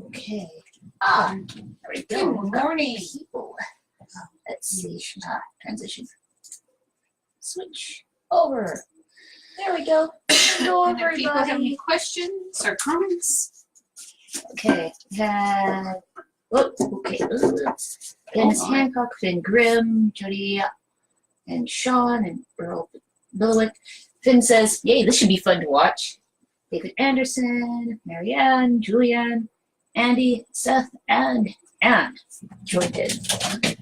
Okay. There we go. Good morning, people. Let's see. Transition. Switch over. There we go. Hello, And if people have any everybody. questions or comments, Okay. Okay. Dennis Hancock, Finn Grimm, Jody, and Sean, and Earl Billiwick. Finn says, "Yay, this should be fun to watch." David Anderson, Marianne, Julianne, Andy, Seth, and Anne joined in.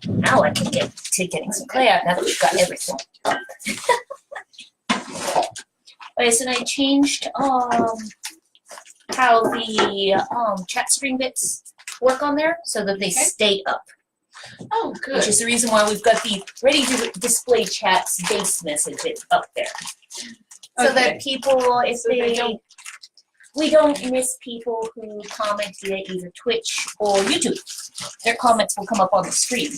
Now I can get to getting some clay out now that we've got everything. Okay, so I changed how the chat stream bits work on there so that they stay up. oh, good. Which is the reason why we've got the ready to display chats base messages up there. So that people, if So they don't- we don't miss people who comment via either Twitch or YouTube. Their comments will come up on the stream.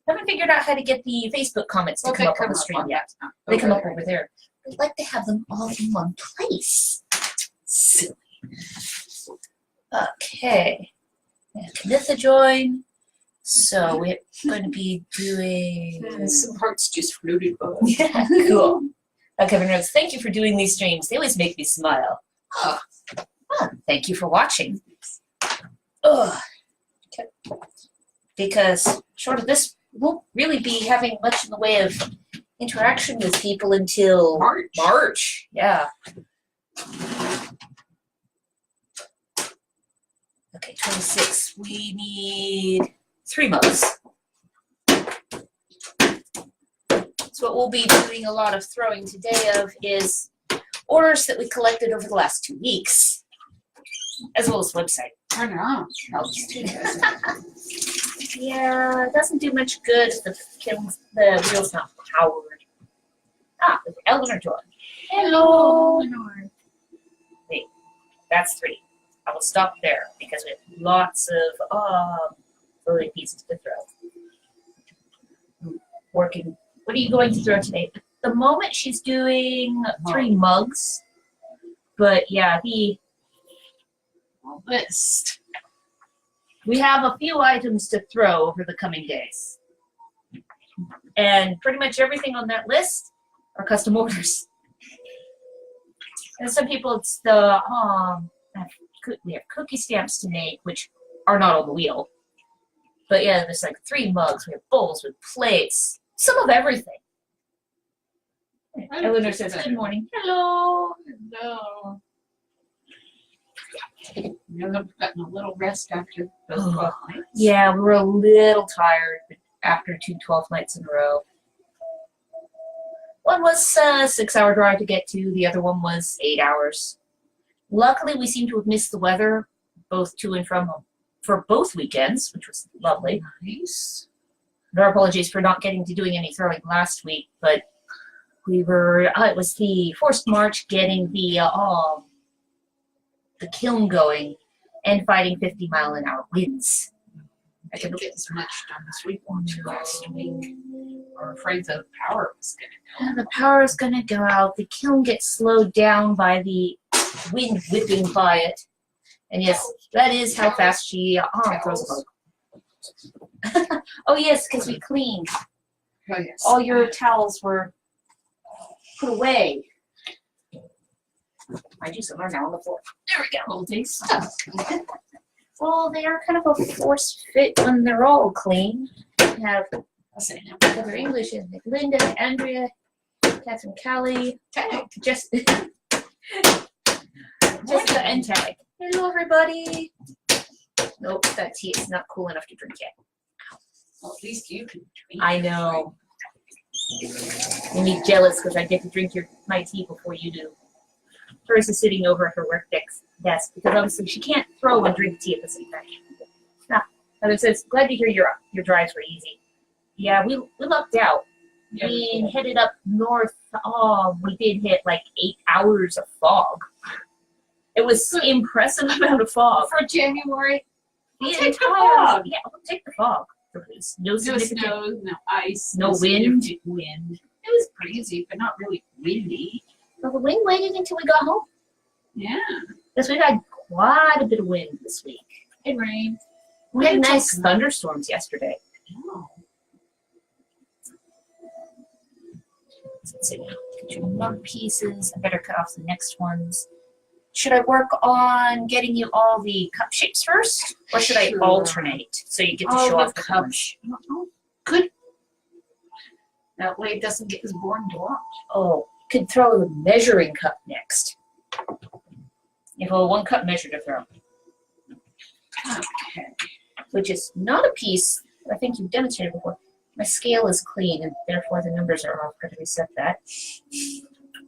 Haven't figured out how to get the Facebook comments to Well, come they up on come the up stream on yet. that. They come up Okay. over there. I'd like to have them all in one place. Silly. Okay. And Knitha join. So we're going to be doing. Some hearts just floated by. Yeah, cool. Kevin Rose, thank you for doing these streams. They always make me smile. Oh. Thank you for watching. Ugh. Because short of this, we won't really be having much in the way of interaction with people until March. Yeah. Okay, 26. We need 3 months. So what we'll be doing a lot of throwing today of is orders that we collected over the last 2 weeks, as well as website. Turn it on. Helps too. Yeah, it doesn't do much good if the wheel's not powered. There's Eleanor joined. Hello. Wait, that's 3. I will stop there because we have lots of floating pieces to throw. Working. What are you going to throw today? At the moment, she's doing 3 mugs. But yeah, List. we have a few items to throw over the coming days. And pretty much everything on that list are custom orders. And some people, it's the, we have cookie stamps to make, which are not on the wheel. But yeah, there's like 3 mugs, we have bowls, with plates, some of everything. Eleanor says, good morning. Hello. Hello. You've gotten a little rest after those 12 nights. Yeah, we were a little tired after 2 12 nights in a row. One was a 6-hour drive to get to, the other one was 8 hours. Luckily, we seem to have missed the weather, both to and from, for both weekends, which was lovely. Nice. And our apologies for not getting to doing any throwing last week, but we were, it was the forced march getting the kiln going and fighting 50-mile-an-hour winds. I didn't get as much done as we wanted last week. We're afraid the power was going to go. The power is going to go out. The kiln gets slowed down by the wind whipping by it. And yes, that is how fast she throws a bug. Oh yes, because we cleaned. Oh, yes. All your towels were put away. I do some are now on the floor. There we go. Holding stuff. Well, they are kind of a forced fit when they're all clean. We have Heather English and Linda, Andrea, Catherine Callie, Jessica, and Tag. Hello, everybody. Nope, that tea is not cool enough to drink yet. Well, at least you can drink. I know. You be jealous because I get to drink my tea before you do. Hers is sitting over at her work desk because obviously she can't throw and drink tea at the same time. And it says, glad to hear your drives were easy. Yeah, we lucked out. Yeah, We headed up north. Oh, we did hit like 8 hours of fog. It was impressive amount of fog. for January. The Take the entire- fog. Yeah, we'll take the fog. There was no No significant. snow, no ice, No wind. significant wind. It was breezy, but not really windy. Well, the wind waited until we got home. Yeah, Because we had quite a bit of wind this week. it rained. We had It's nice okay. thunderstorms yesterday. Oh. Let's see. Get your mug pieces. I better cut off the next ones. Should I work on getting you all the cup shapes first? Or should I Sure. alternate so you get to All show the off the colors? cups. Oh, good. That way it doesn't get as boring to watch. Oh, you could throw the measuring cup next. You have a 1 cup measure to throw, Okay. which is not a piece I think you've demonstrated before. My scale is clean, and therefore the numbers are off. Got to reset that.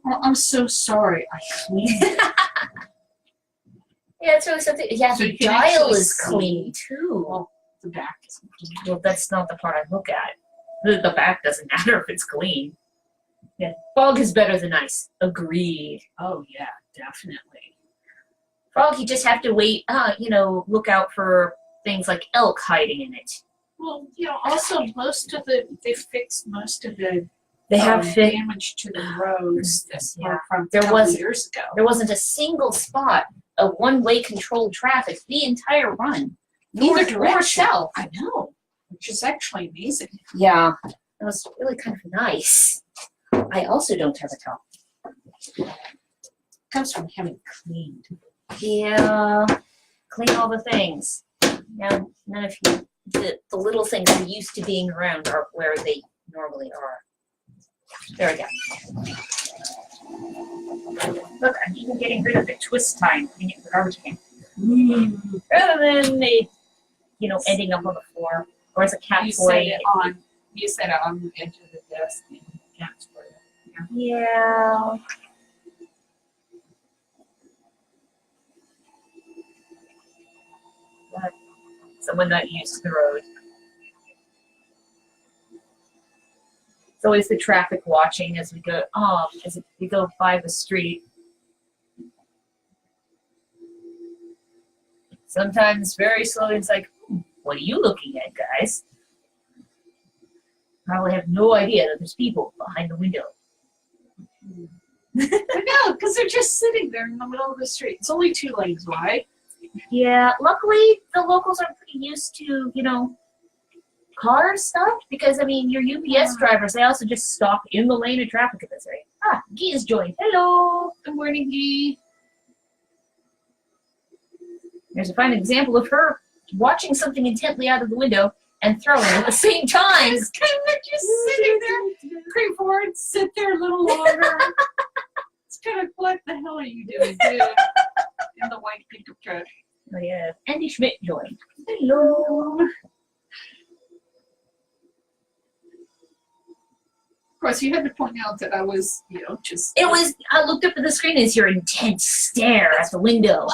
Well, I'm so sorry. I cleaned it. Yeah, it's really something. Yeah, So the you can dial actually is see. clean too. Well, the back isn't clean. Well, that's not the part I look at. The back doesn't matter if it's clean. Yeah, fog is better than ice. Agreed. Oh, yeah, definitely. Fog, you just have to wait. Look out for things like elk hiding in it. Well, also they fixed most of the They have fit. damage to the roads that Yeah. were from There a couple was- years ago. There wasn't a single spot of one-way controlled traffic the entire run. Neither North or direction. south. I know, which is actually amazing. Yeah, it was really kind of nice. I also don't have a top. Comes from having cleaned. Yeah, clean all the things. Now, none of you, the little things that are used to being around are where they normally are. There we go. Look, I'm even getting rid of the twist time in the garbage can. Rather than it, ending up on the floor. Or as a cat You toy. set it on the edge of the desk and cats for it. Yeah. But someone not used to the road. It's always the traffic watching as we go by the street. Sometimes very slowly it's like, what are you looking at, guys? Probably have no idea that there's people behind the window. I know, because they're just sitting there in the middle of the street. It's only 2 lanes wide. Yeah, luckily the locals are pretty used to, car stuff because, your UPS drivers, they also just stop in the lane of traffic at this rate. Ah, Guy has joined. Hello. Good morning, Guy. There's a fine example of her watching something intently out of the window and throwing at the same time. Just kind of just sitting there. Creep forward, sit there a little longer. It's kind of, what the hell are you doing, dude? In the white pickup truck. Oh, yeah. Andy Schmidt joined. Hello. Of course, you had to point out that I was, just. I looked up at the screen as your intense stare at the window.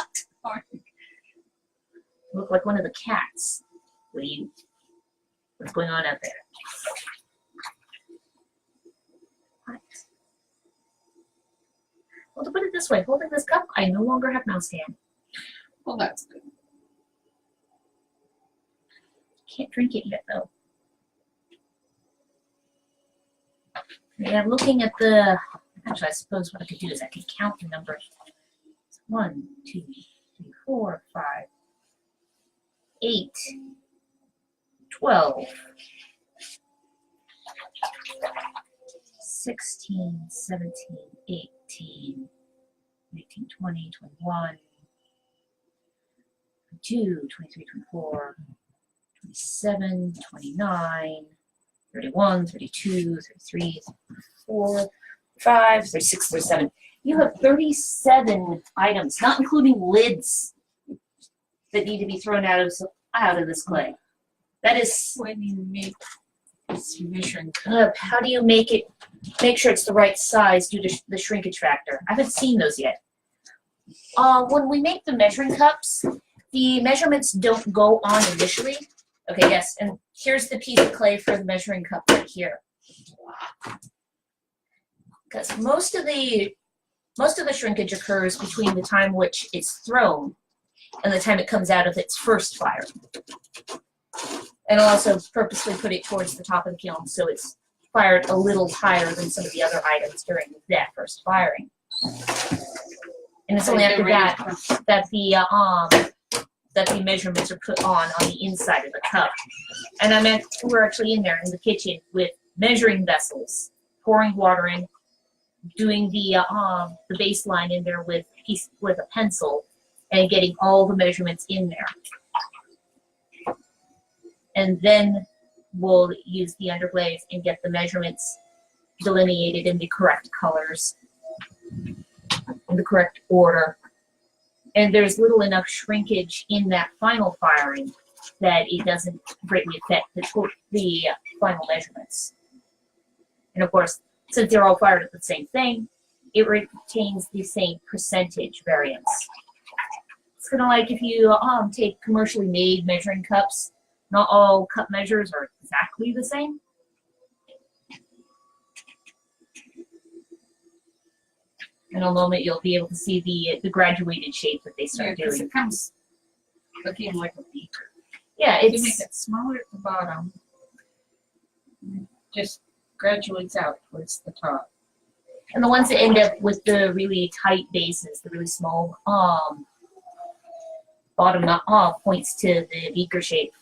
You look like one of the cats. What's going on out there? What? Well, to put it this way, holding this cup, I no longer have mouse hand. Well, that's good. Can't drink it yet, though. Yeah, looking at the... Actually, I suppose what I could do is I could count the numbers. 1, 2, 3, 4, 5, 8, 12, 16, 17, 18, 19, 20, 21, 22, 23, 24, 27, 29, 31, 32, 33, 34, 35, 36, 37. You have 37 items, not including lids, that need to be thrown out of this clay. That is, When you make this measuring how do you make sure it's the right size due to the shrinkage factor? I haven't seen those yet. When we make the measuring cups, the measurements don't go on initially. Okay, yes, and here's the piece of clay for the measuring cup right here. Because most of the shrinkage occurs between the time which it's thrown and the time it comes out of its first fire. And I'll also purposely put it towards the top of the kiln so it's fired a little higher than some of the other items during that first firing. And it's only after that the measurements are put on the inside of the cup. And we're actually in there in the kitchen with measuring vessels, pouring water in, doing the baseline in there with a pencil, and getting all the measurements in there. And then we'll use the underglaze and get the measurements delineated in the correct colors, in the correct order. And there's little enough shrinkage in that final firing that it doesn't greatly affect the final measurements. And of course, since they're all fired at the same thing, it retains the same percentage variance. It's kind of like if you take commercially made measuring cups, not all cup measures are exactly the same. In a moment, you'll be able to see the graduated shape that they start doing. It comes looking like a beaker. Yeah, You make it smaller at the bottom, just graduates out towards the top. and the ones that end up with the really tight bases, the really small bottom points to the beaker shape,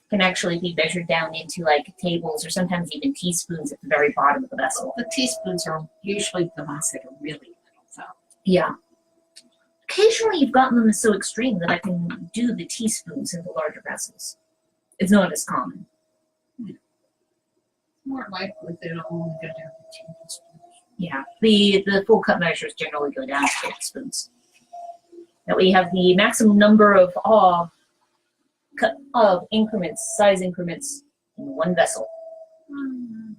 can actually be measured down into like tables or sometimes even teaspoons at the very bottom of the vessel. The teaspoons are usually the ones that are really little, so. Yeah. Occasionally you've gotten them so extreme that I can do the teaspoons in the larger vessels. It's not as common. More likely that it'll only go down to tablespoons. Yeah, the full cup measures generally go down to tablespoons. Now we have the maximum number of increments, size increments in one vessel.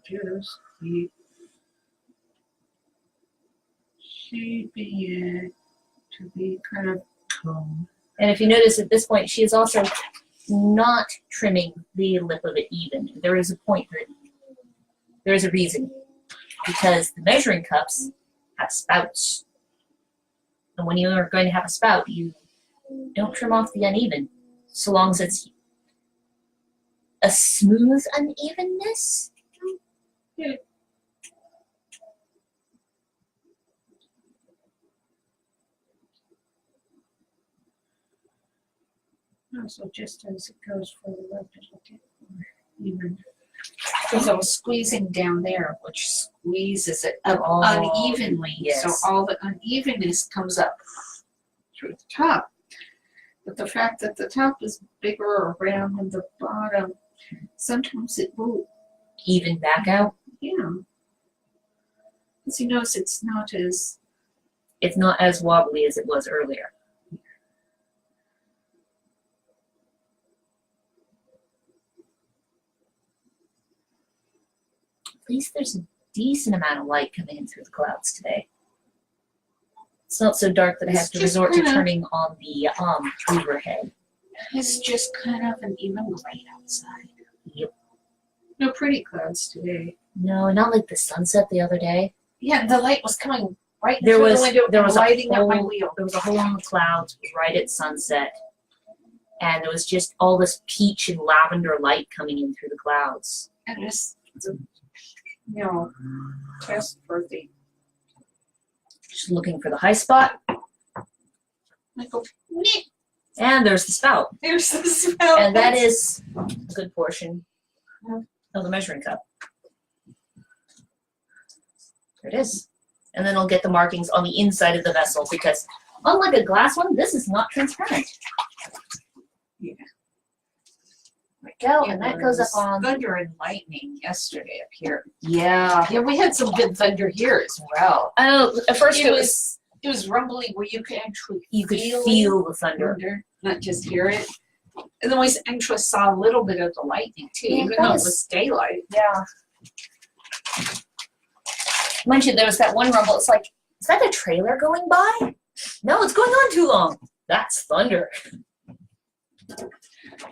Just keep shaping it to be kind of cone. And if you notice at this point, she is also not trimming the lip of it even. There is a point that there is a reason, because the measuring cups have spouts. And when you are going to have a spout, you don't trim off the uneven, so long as it's a smooth unevenness. Yeah. Also, just as it goes for the left, it'll get more even. Because I was squeezing down there, which squeezes it up unevenly. Yes. So all the unevenness comes up through the top. But the fact that the top is bigger around than the bottom, sometimes it will Even back out. Yeah. Because you notice it's not as wobbly as it was earlier. At least there's a decent amount of light coming in through the clouds today. It's not so dark that I have to resort to turning on the overhead. It's just kind of an even light outside. Yep. No pretty clouds today. No, not like the sunset the other day. Yeah, the light was coming right There through was the window there and was lighting a up my hole, wheel. there was a hole in the clouds right at sunset, and there was just all this peach and lavender light coming in through the clouds. And it's test for the Just looking for the high spot, I go, "Meh." and there's the spout, There's the smell. and that is a good portion of the measuring cup. There it is. And then I'll get the markings on the inside of the vessel, because unlike a glass one, this is not transparent. Yeah. There we go, It and that goes up was on. thunder and lightning yesterday up here. Yeah. Yeah, we had some good thunder here as well. Oh, at first it was rumbling where you could actually you could feel the thunder. not just hear it. And then we actually saw a little bit of the lightning too, Yeah, even that though it was- was daylight. Yeah. Mind you, there was that one rumble. It's like, is that a trailer going by? No, it's going on too long. That's thunder.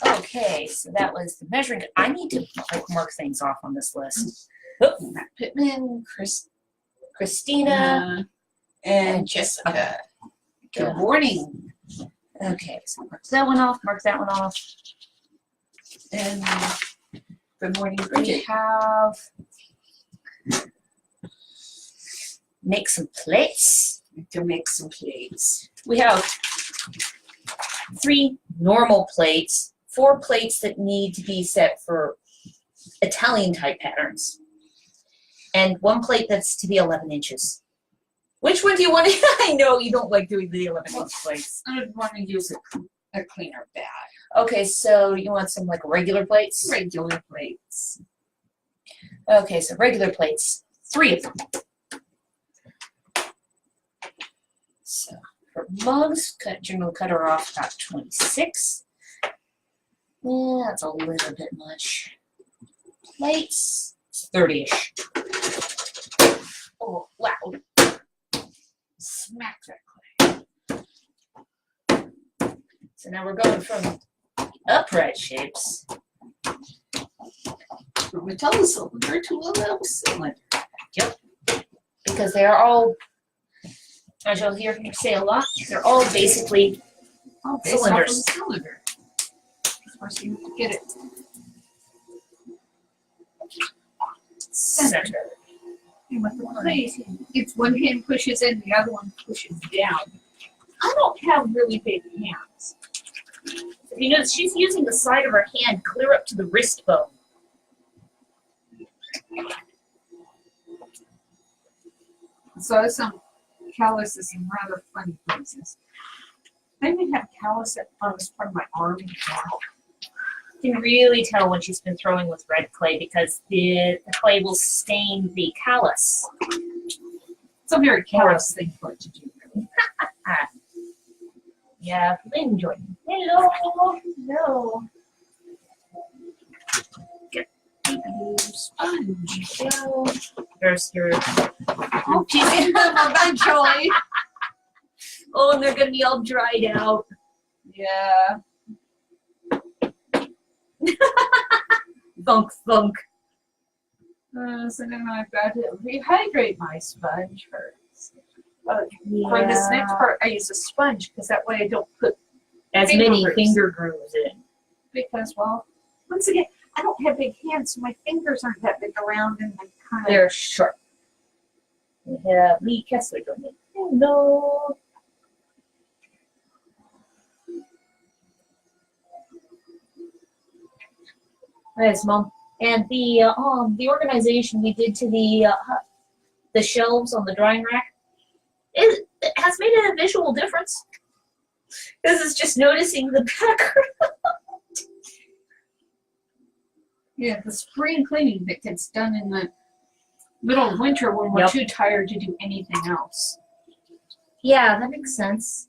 Okay, so that was the measuring. I need to like mark things off on this list. Oh, Matt Pittman, Christina. and Jessica. Good morning. Okay, so mark that one off, mark that one off. And good morning, We Bridget. have make some plates. To make some plates. We have 3 normal plates, 4 plates that need to be set for Italian type patterns, and 1 plate that's to be 11 inches. Which one do you want to? I know you don't like doing the 11-inch plates. I would want to use a cleaner bag. Okay, so you want some like regular plates? Regular plates. Okay, so regular plates, 3 of them. So for mugs, general cutter off about 26. Yeah, that's a little bit much. Plates, 30-ish. Oh, loud. Smack that clay. So now we're going from upright shapes. From a tall cylinder to a low cylinder. Because they are all, as you'll hear me say a lot, they're all basically Based off of cylinders. the cylinder. Of course, you have to get it Center. And with the plates, it's one hand pushes in, the other one pushes down. I don't have really big hands. If you notice, she's using the side of her hand clear up to the wrist bone. So I have some calluses in rather funny places. I even have callus on this part of my arm now. You can really tell when she's been throwing with red clay because the clay will stain the callus. It's a very callous thing for it to do. Really. Yeah, Lynn joined. Hello. Hello. Sponge. Hello. There's your. Oh, she's in them eventually. Oh, and they're gonna be all dried out. Yeah. Thunk, thunk. So then I've got to rehydrate my sponge first. For this next part, I use a sponge because that way I don't put as finger many grooves. finger grooves in. Because, well, once again, I don't have big hands, so my fingers aren't that big around and they kind of. They're sharp. We have Lee Kessler doing it. Hello. Yes, Mom. And the organization we did to the shelves on the drying rack, it has made a visual difference. This is just noticing the background. Yeah, the spring cleaning that gets done in the middle of winter when we're too tired to do anything else. Yeah, that makes sense.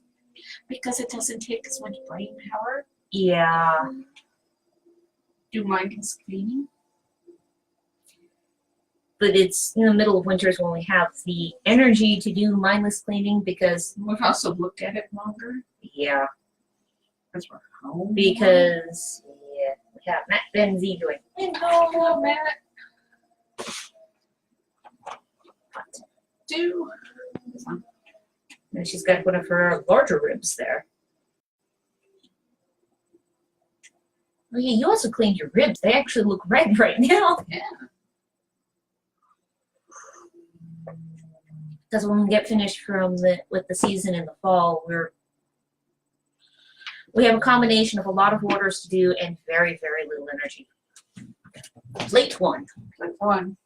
Because it doesn't take as much brain power. Yeah. Do mindless cleaning. But it's in the middle of winters when we have the energy to do mindless cleaning because We've also looked at it longer. yeah. Because we're home. Because yeah, we have Matt Benzie doing Hello, Matt. Do. and she's got one of her larger ribs there. Oh yeah, you also cleaned your ribs. They actually look red right now. Yeah. Because when we get finished with the season in the fall, we have a combination of a lot of orders to do and very, very little energy. Plate 1. Like one.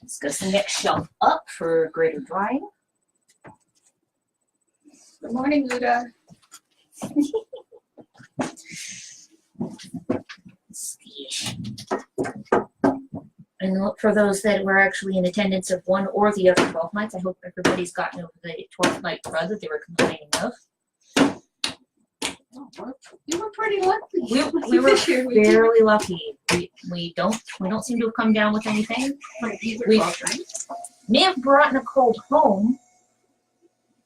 Let's go to the next shelf up for greater drying. Good morning, Luda. And for those that were actually in attendance of one or the other 12 nights, I hope everybody's gotten over the 12th night crud that they were complaining of. You were pretty lucky. We were fairly lucky. We don't seem to have come down with anything. We may have brought a cold home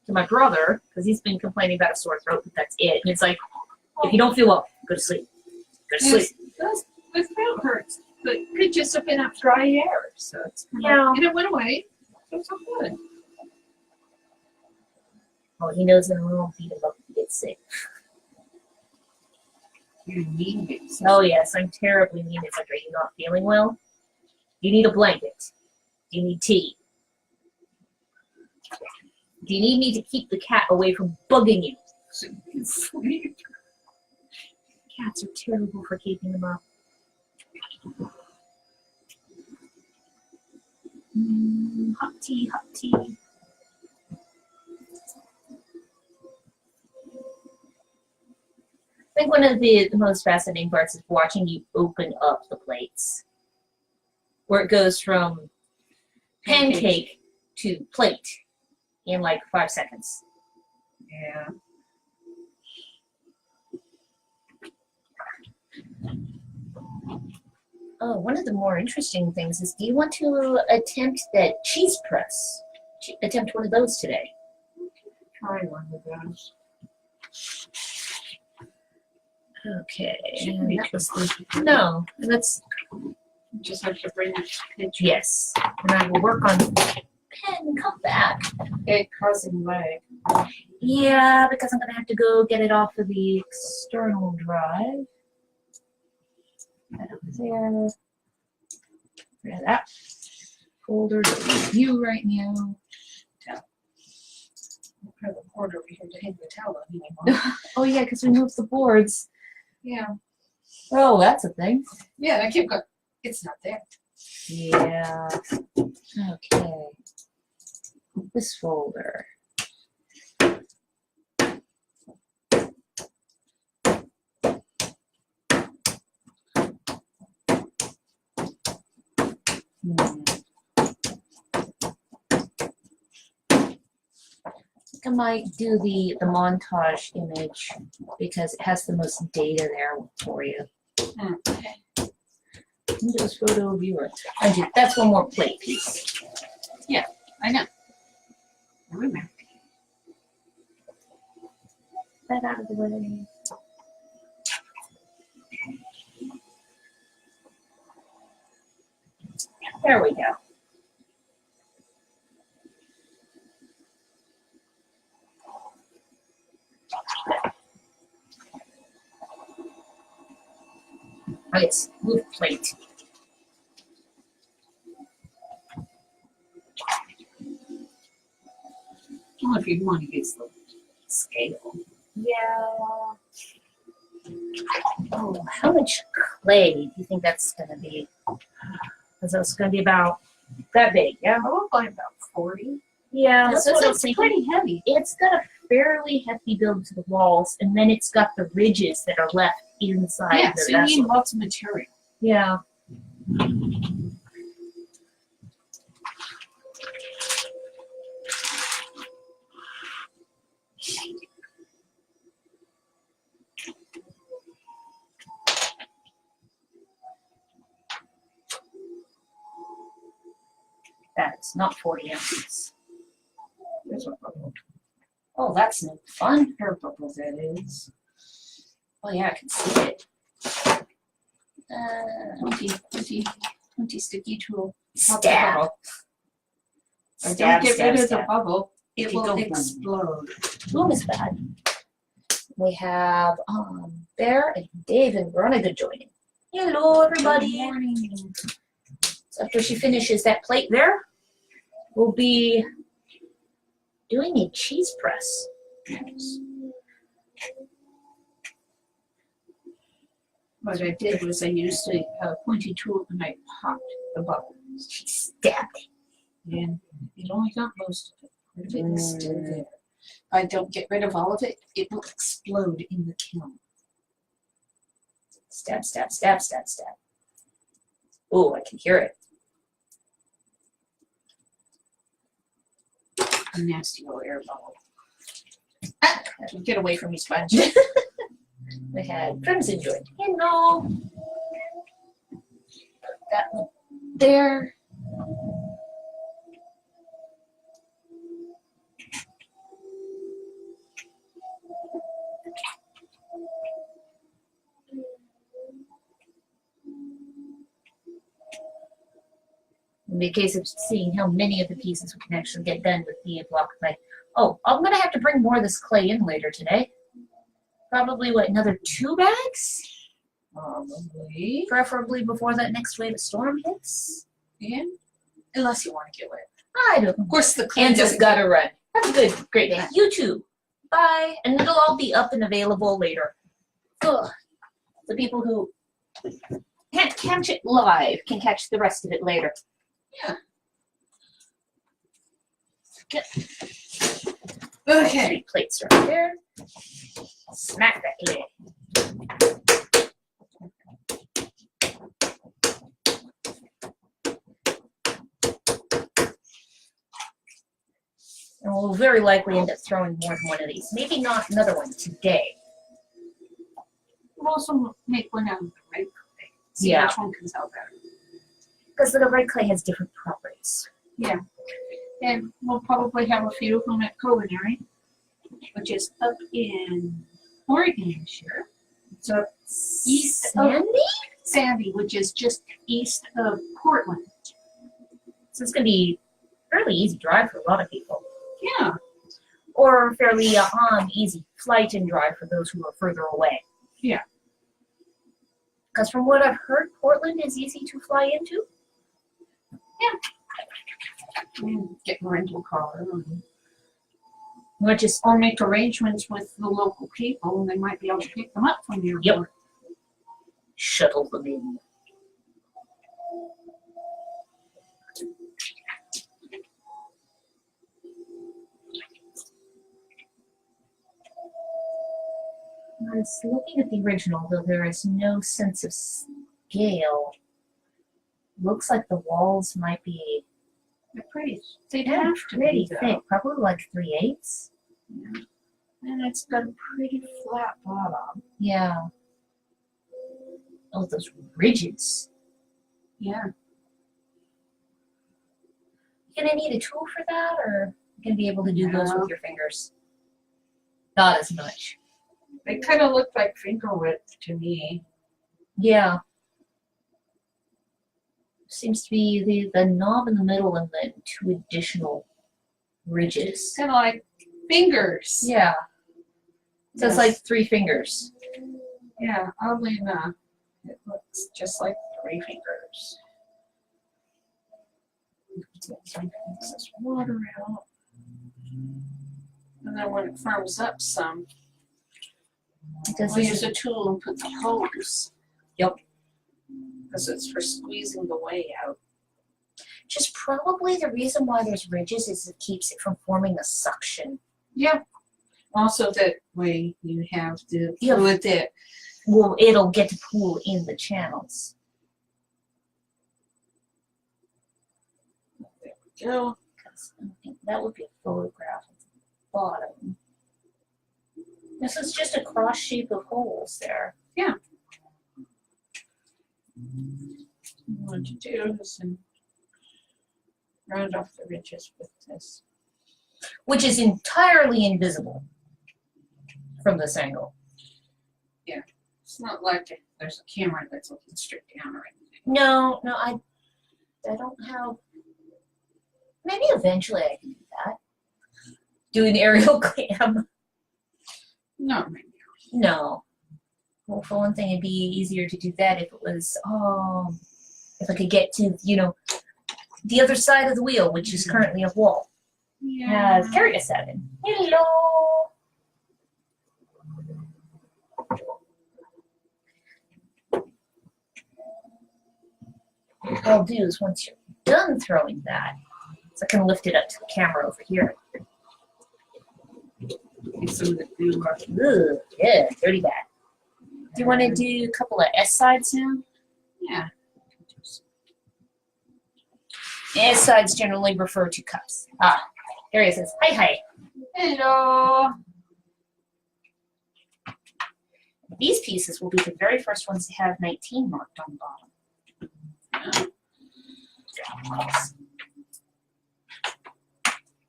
to my brother because he's been complaining about a sore throat, but that's it. And it's like, if you don't feel well, Go to sleep. Go to Yes, sleep. my throat hurts, but it could just have been up dry air. So it's Yeah. and it went away. So it's all good. Oh, he knows that I won't beat him up if he gets sick. You mean it. Oh yes, I'm terribly mean. It's like, are you not feeling well? Do you need a blanket? Do you need tea? Do you need me to keep the cat away from bugging you? So you can sleep. Cats are terrible for keeping them up. Hot tea, hot tea. I think one of the most fascinating parts is watching you open up the plates. Where it goes from pancake to plate in like 5 seconds. Yeah. Oh, one of the more interesting things is, do you want to attempt that cheese press? Attempt one of those today. Try one of those. Okay. Shouldn't And be that too was complicated. no, that's You just have to bring it picture. yes. And I will work on pen. Come back. It causing lag. Yeah, because I'm gonna have to go get it off of the external drive. That over there. Rid of that folder. You right now. I don't have a cord over here to hang the towel on anymore. Oh yeah, because we moved the boards. Yeah. Oh, that's a thing. Yeah, and I keep going, it's not there. Yeah. Okay. This folder. I might do the montage image because it has the most data there for you. Okay. Windows Photo Viewer. That's one more plate piece. I know. I remember. That out of the way. There we go. Oh yes, move plate. Well, if you want to use the scale. Yeah. Oh, how much clay do you think that's going to be? Because it's going to be about that big, yeah? Probably about 40. Yeah, that's what I was It's thinking. pretty heavy. It's got a fairly hefty build to the walls, and then it's got the ridges that are left inside Yeah, the so you vessel. need lots of material. Yeah. That is not 40 ounces. There's a bubble. Oh, that's no fun. Air bubble, that is. Oh yeah, I can see it. 20 sticky tool. Stab. Don't Stab, get stab, rid of the stab. bubble. It You will go boom. explode. Boom is bad. We have Bear and Dave and Veronica joining. Hello, everybody. Good morning. So after she finishes that plate there, we'll be doing a cheese press. What I did was I used a pointy tool and I popped the bubble. She stabbed it. And it only got most of it. Part of it is still there. If I don't get rid of all of it, it will explode in the kiln. Stab, stab, stab, stab, stab. Oh, I can hear it. A nasty old air bubble. Ah, Get away from me, sponge. we had Crimson joined. Hello. Put that one there. In the case of seeing how many of the pieces we can actually get done with the block of clay. Oh, I'm gonna have to bring more of this clay in later today. Probably what, another 2 bags? Probably. Preferably before that next wave of storm hits. Yeah. Unless you want to get wet. I don't. Of course, the clay And just doesn't gotta run. Have a good, great day. Yeah. You too. Bye. And it'll all be up and available later. Ugh. The people who can't catch it live can catch the rest of it later. Yeah. Get Okay. 3 plates right there. Smack that lid. And we'll very likely end up throwing more than one of these. Maybe not another one today. We'll also make one out of the red clay. See Yeah. which one comes out better. Because the red clay has different properties. Yeah. And we'll probably have a few of them at Culinary, which is up in Oregon this year. It's up east of Sandy, which is just east of Portland. So it's going to be a fairly easy drive for a lot of people. Yeah. Or fairly easy flight and drive for those who are further away. Yeah. Because from what I've heard, Portland is easy to fly into. Get a rental car. Which is, Or make arrangements with the local people, and they might be able to pick them up from the airport. Yep. Shuttle them in. I was looking at the original, though there is no sense of scale. Looks like the walls might be They're pretty. They'd have to pretty be, though. thick, probably like 3/8. Yeah. And it's got a pretty flat bottom. Yeah. Oh, those ridges. Yeah. You gonna need a tool for that, or you gonna be able to do those No. with your fingers? Not as much. They kind of look like finger width to me. Yeah. Seems to be the knob in the middle and then 2 additional ridges. Kind of like fingers. Yeah. So it's Yes. like 3 fingers. Yeah, oddly enough, it looks just like 3 fingers. Mix this water out. And then when it firms up some, Because we'll this use is, a tool and put the hose. Yep. Because it's for squeezing the whey out. just probably the reason why there's ridges is it keeps it from forming the suction. Yeah. Also, that way you have the Yeah. fluid that. Well, it'll get to pool in the channels. There we go. Because I think that would be a photograph of the bottom. This is just a cross shape of holes there. Yeah. What to do is round off the ridges with this. Which is entirely invisible from this angle. It's not like there's a camera that's looking straight down or anything. No, I don't have. Maybe eventually I can do that. Do an aerial cam. Not right now. No. Well, for one thing, it'd be easier to do that if it was, if I could get to, the other side of the wheel, which is currently a wall. Yeah. Carry 7. Hello. What I'll do is once you're done throwing that, so I can lift it up to the camera over here. Get some of the glue off. Ugh, yeah, dirty bad. Do you want to do a couple of S sides now? Yeah. S sides generally refer to cups. There he says, hi. Hello. These pieces will be the very first ones to have 19 marked on the bottom.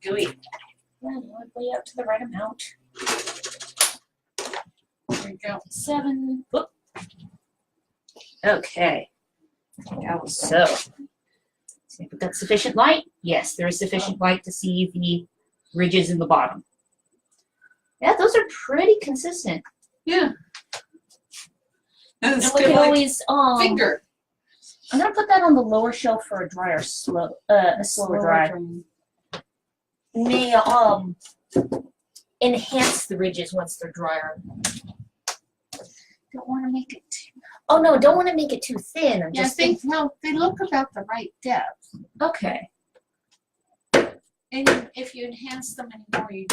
Gooey. Yeah, way out to the right amount. There we go. 7. Whoop. Okay. So So if we've got sufficient light, yes, there is sufficient light to see the ridges in the bottom. Yeah, those are pretty consistent. Yeah. And And it's we good can like always finger. I'm gonna put that on the lower shelf for a drier a slower dry. May enhance the ridges once they're drier. Don't want to make it too. Oh no, don't want to make it too thin. I'm Yeah, just thinking. no, they look about the right depth. Okay. And if you enhance them anymore, you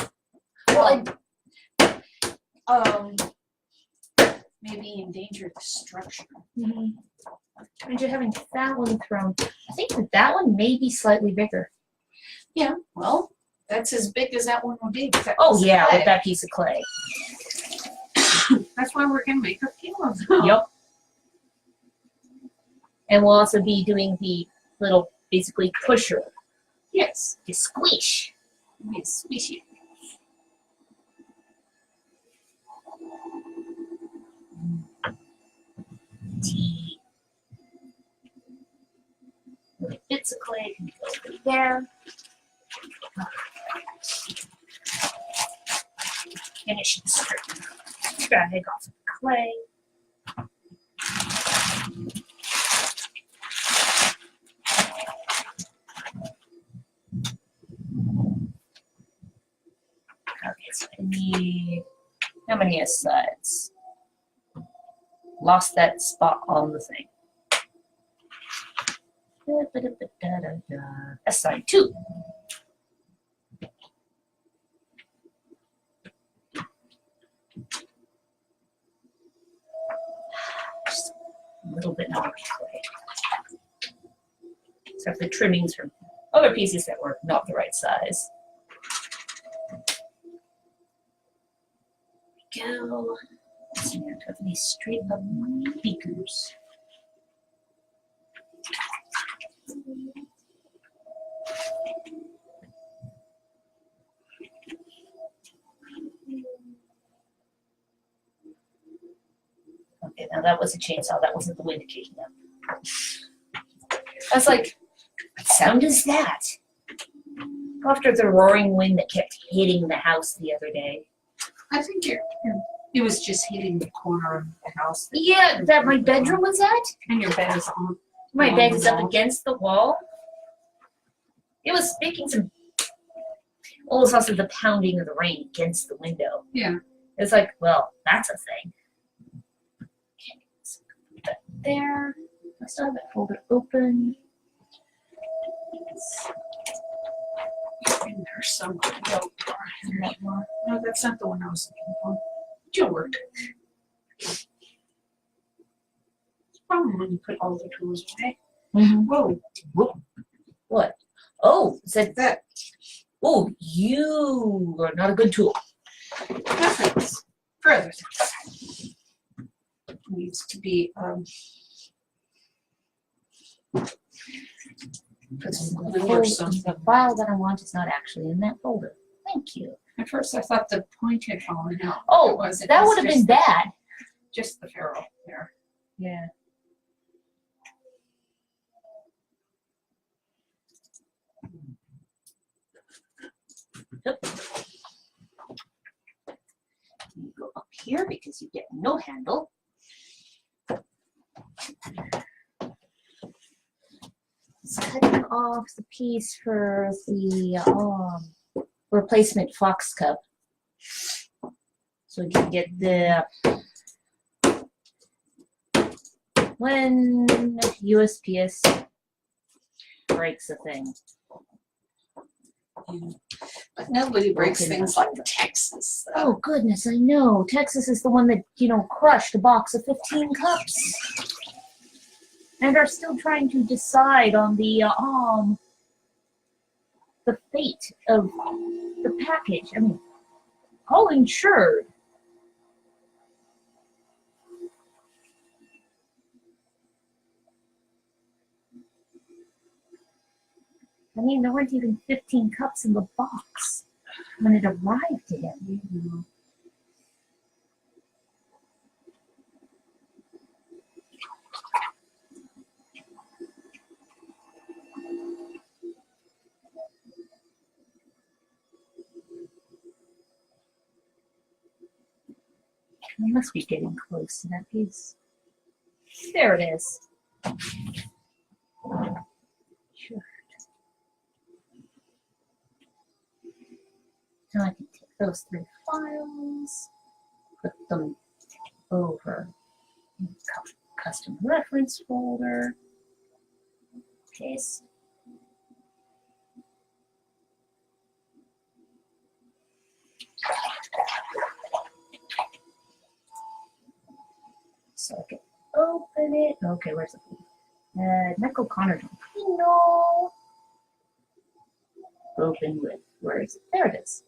maybe endanger the structure. And you're having that one thrown. I think that one may be slightly bigger. Yeah, well, that's as big as that one will be. With that Oh piece of yeah, clay. with that piece of clay. That's why we're gonna make a few of them. Yep. And we'll also be doing the little, basically, pusher. Yes. To squish. Yes, squishy. Tea. Little bits of clay can go over there. Finish the strip. Drag off the clay. Okay, so I need, how many sides? Lost that spot on the thing. Aside 2. Just a little bit more clay. Except the trimmings from other pieces that were not the right size. There we go. So we have these straight up beakers. Okay, now that was a chainsaw. That wasn't the wind kicking up. I was like, what sound is that? After the roaring wind that kept hitting the house the other day. I think it was just hitting the corner of the house. Yeah, that my bedroom was at? And your bed is on. My on bed the is up wall. against the wall. It was making some. Oh, it was also the pounding of the rain against the window. Yeah. It's like, well, that's a thing. Okay, so put that there. I still have that folder open. In there somewhere. No, that's not the one I was looking for. It'll work. It's a problem when you put all the tools away. Whoa. Whoa. What? Oh, said That oh, you are not a good tool. preference for other things needs to be put some glue or something. The file that I want is not actually in that folder. Thank you. At first I thought the point had fallen out. Oh, It wasn't. that It's would have just been bad. Just the ferrule there. Yeah. Yep. You go up here because you get no handle. It's cutting off the piece for the replacement Fox cup. So we can get the when USPS breaks a thing. But nobody breaks Broken things up. like Texas. Oh goodness, I know. Texas is the one that, crushed a box of 15 cups. And are still trying to decide on the fate of the package. I mean, all insured. I mean, there weren't even 15 cups in the box when it arrived to him. I must be getting close to that piece. There it is. Sure. So I can take those 3 files, put them over in the custom reference folder, paste. So I can open it. Okay, where's the food? Michael Connor. No. Open with. Where is it? There it is.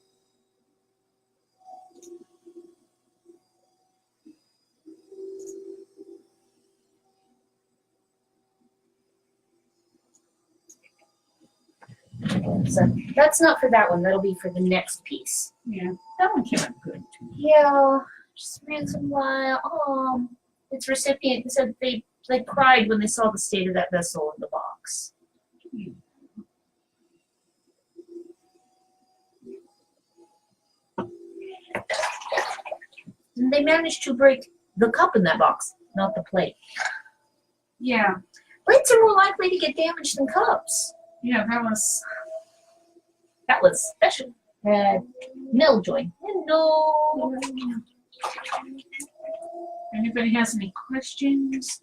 So that's not for that one. That'll be for the next piece. Yeah, that one came out good. Yeah, just reason why. Its recipient said they cried when they saw the state of that vessel in the box. And they managed to break the cup in that box, not the plate. Yeah, Plates are more likely to get damaged than cups. yeah, That was special. Mill joint. Hello. Anybody has any questions?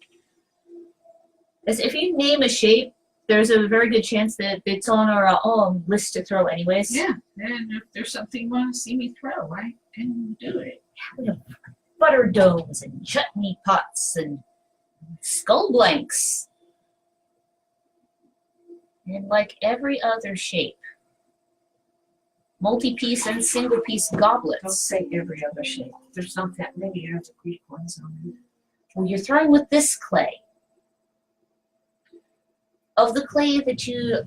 As if you name a shape, there's a very good chance that it's on our list to throw anyways. Yeah, and if there's something you want to see me throw, I can do it. We have butter domes and chutney pots and skull blanks. And like every other shape, multi-piece and single-piece Don't goblets. say every other shape. There's not that many other Greek ones on it. Well, you're throwing with this clay. Of the clay that you,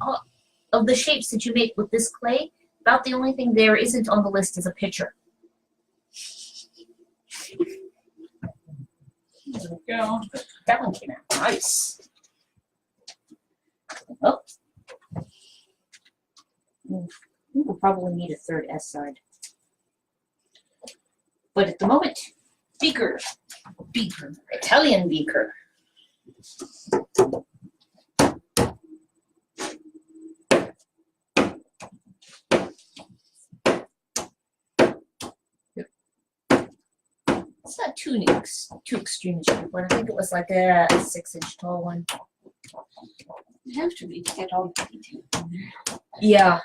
of the shapes that you make with this clay, about the only thing there isn't on the list is a pitcher. There we go. That one came out nice. Oh. I think we'll probably need a third S side. But at the moment, beaker. Italian beaker. It's not too extreme shape, but I think it was like a 6-inch tall one. You have to be to get all the detail in there. Yeah.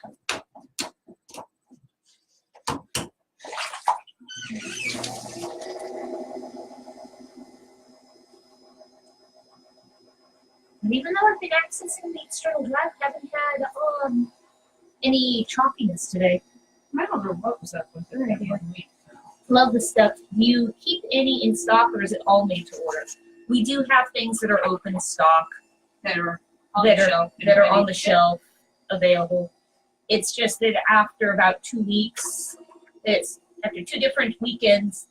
And even though I've been accessing the external drive, I haven't had any choppiness today. I don't know what was up with it. Love the stuff. Do you keep any in stock, or is it all made to order? We do have things that are open stock That are on that the are shelf. that are on the shelf available. It's just that after about 2 weeks, it's after 2 different weekends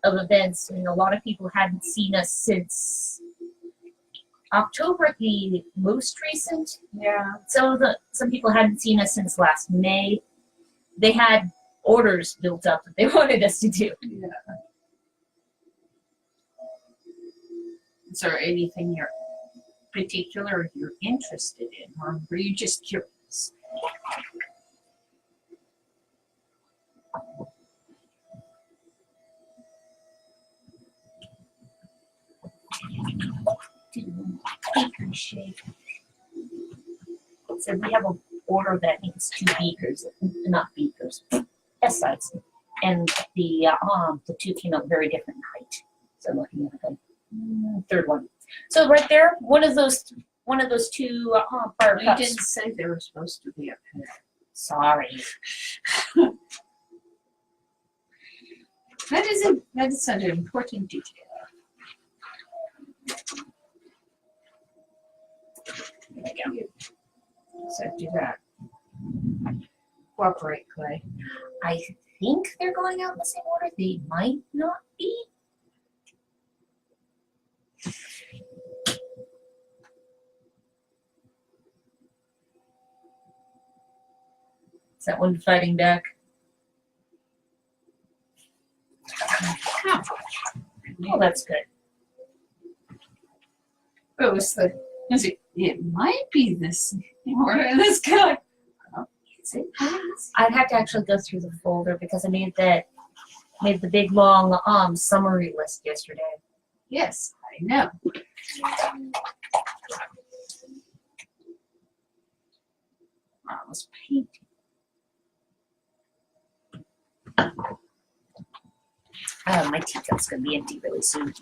of events, and a lot of people hadn't seen us since October, the most recent. Yeah. Some people hadn't seen us since last May. They had orders built up that they wanted us to do. Yeah. Is there anything you're particular you're interested in, or were you just curious? Beaker shape. So we have an order that needs 2 beakers, not beakers, S sides, and the 2 came out very different in height. So I'm looking at the third one. So right there, one of those 2 fire You cups. didn't say they were supposed to be up here. Sorry. That is an important detail. There we go. So do that. Cooperate, Clay. I think they're going out in the same order. They might not be. Is that one fighting back? Oh, that's good. It was the. It might be this order. This guy. Oh, is it? I'd have to actually go through the folder because I made the big long summary list yesterday. Yes, I know. I was painting. My teacup's gonna be empty really soon.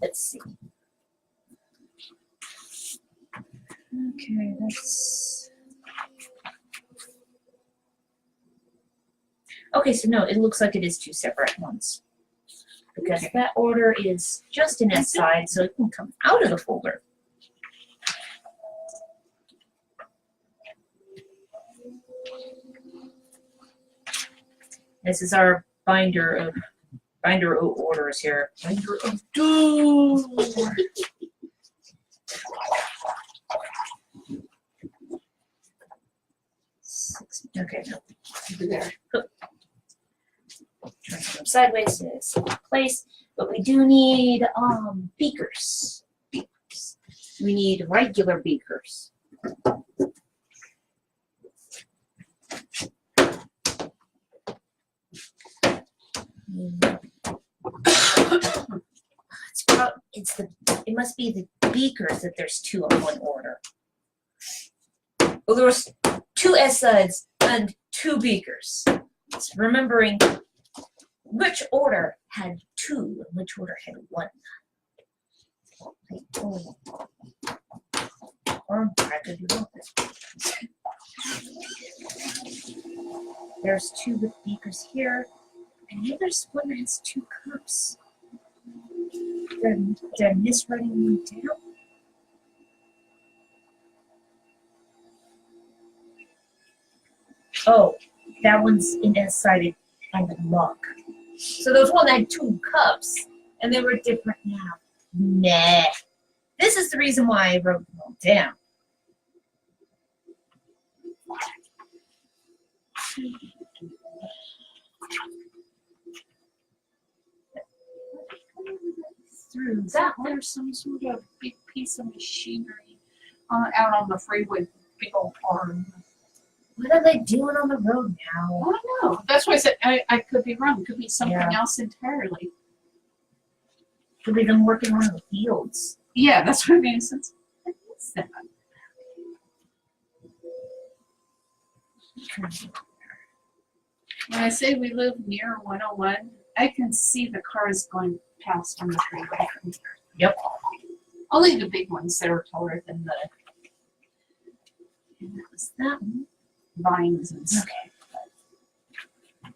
Let's see. Okay, that's. Okay, so no, it looks like it is two separate ones. Because that order is just an S side, so it can come out of the folder. This is our binder of orders here. Binder of doom. Okay, no. There. Trying to go sideways to its place, but we do need beakers. Beakers. We need regular beakers. It must be the beakers that there's two on one order. Well, there was two S sides and two beakers. It's remembering which order had two and which order had one. Or I could do both. There's two with beakers here, and then there's one that has two cups. Did I miss writing them down? Oh, that one's in S-sided and a mug. So there was one that had two cups, and they were different now. Nah. This is the reason why I wrote them all down. Through that, there's some sort of big piece of machinery out on the freeway, big old farm. What are they doing on the road now? I don't know. That's why I said I could be wrong. It could be something else entirely. Could be them working on the fields. Yeah, that's what I mean. Since what's that? When I say we live near 101, I can see the cars going past on the freeway from here. Yep. Only the big ones that are taller than the. And that was that one. Vines and stuff. Okay.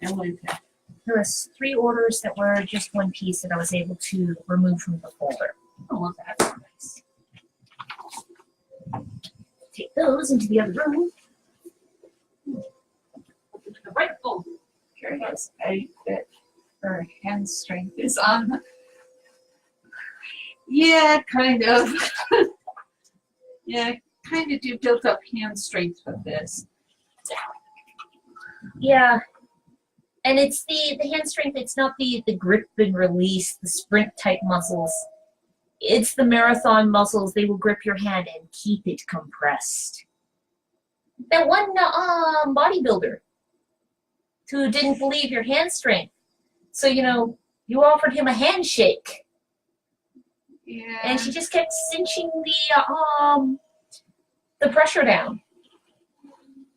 I wanted to. There was 3 orders that were just one piece that I was able to remove from the folder. Oh, well, that's nice. Take those into the other room. The rifle. Here it is. I bet her hand strength is on. Yeah, kind of. Yeah, kind of do built up hand strength with this. Yeah. And it's the hand strength, it's not the grip and release, the sprint type muscles. It's the marathon muscles. They will grip your hand and keep it compressed. That one bodybuilder who didn't believe your hand strength. So, you offered him a handshake. Yeah. And she just kept cinching the pressure down.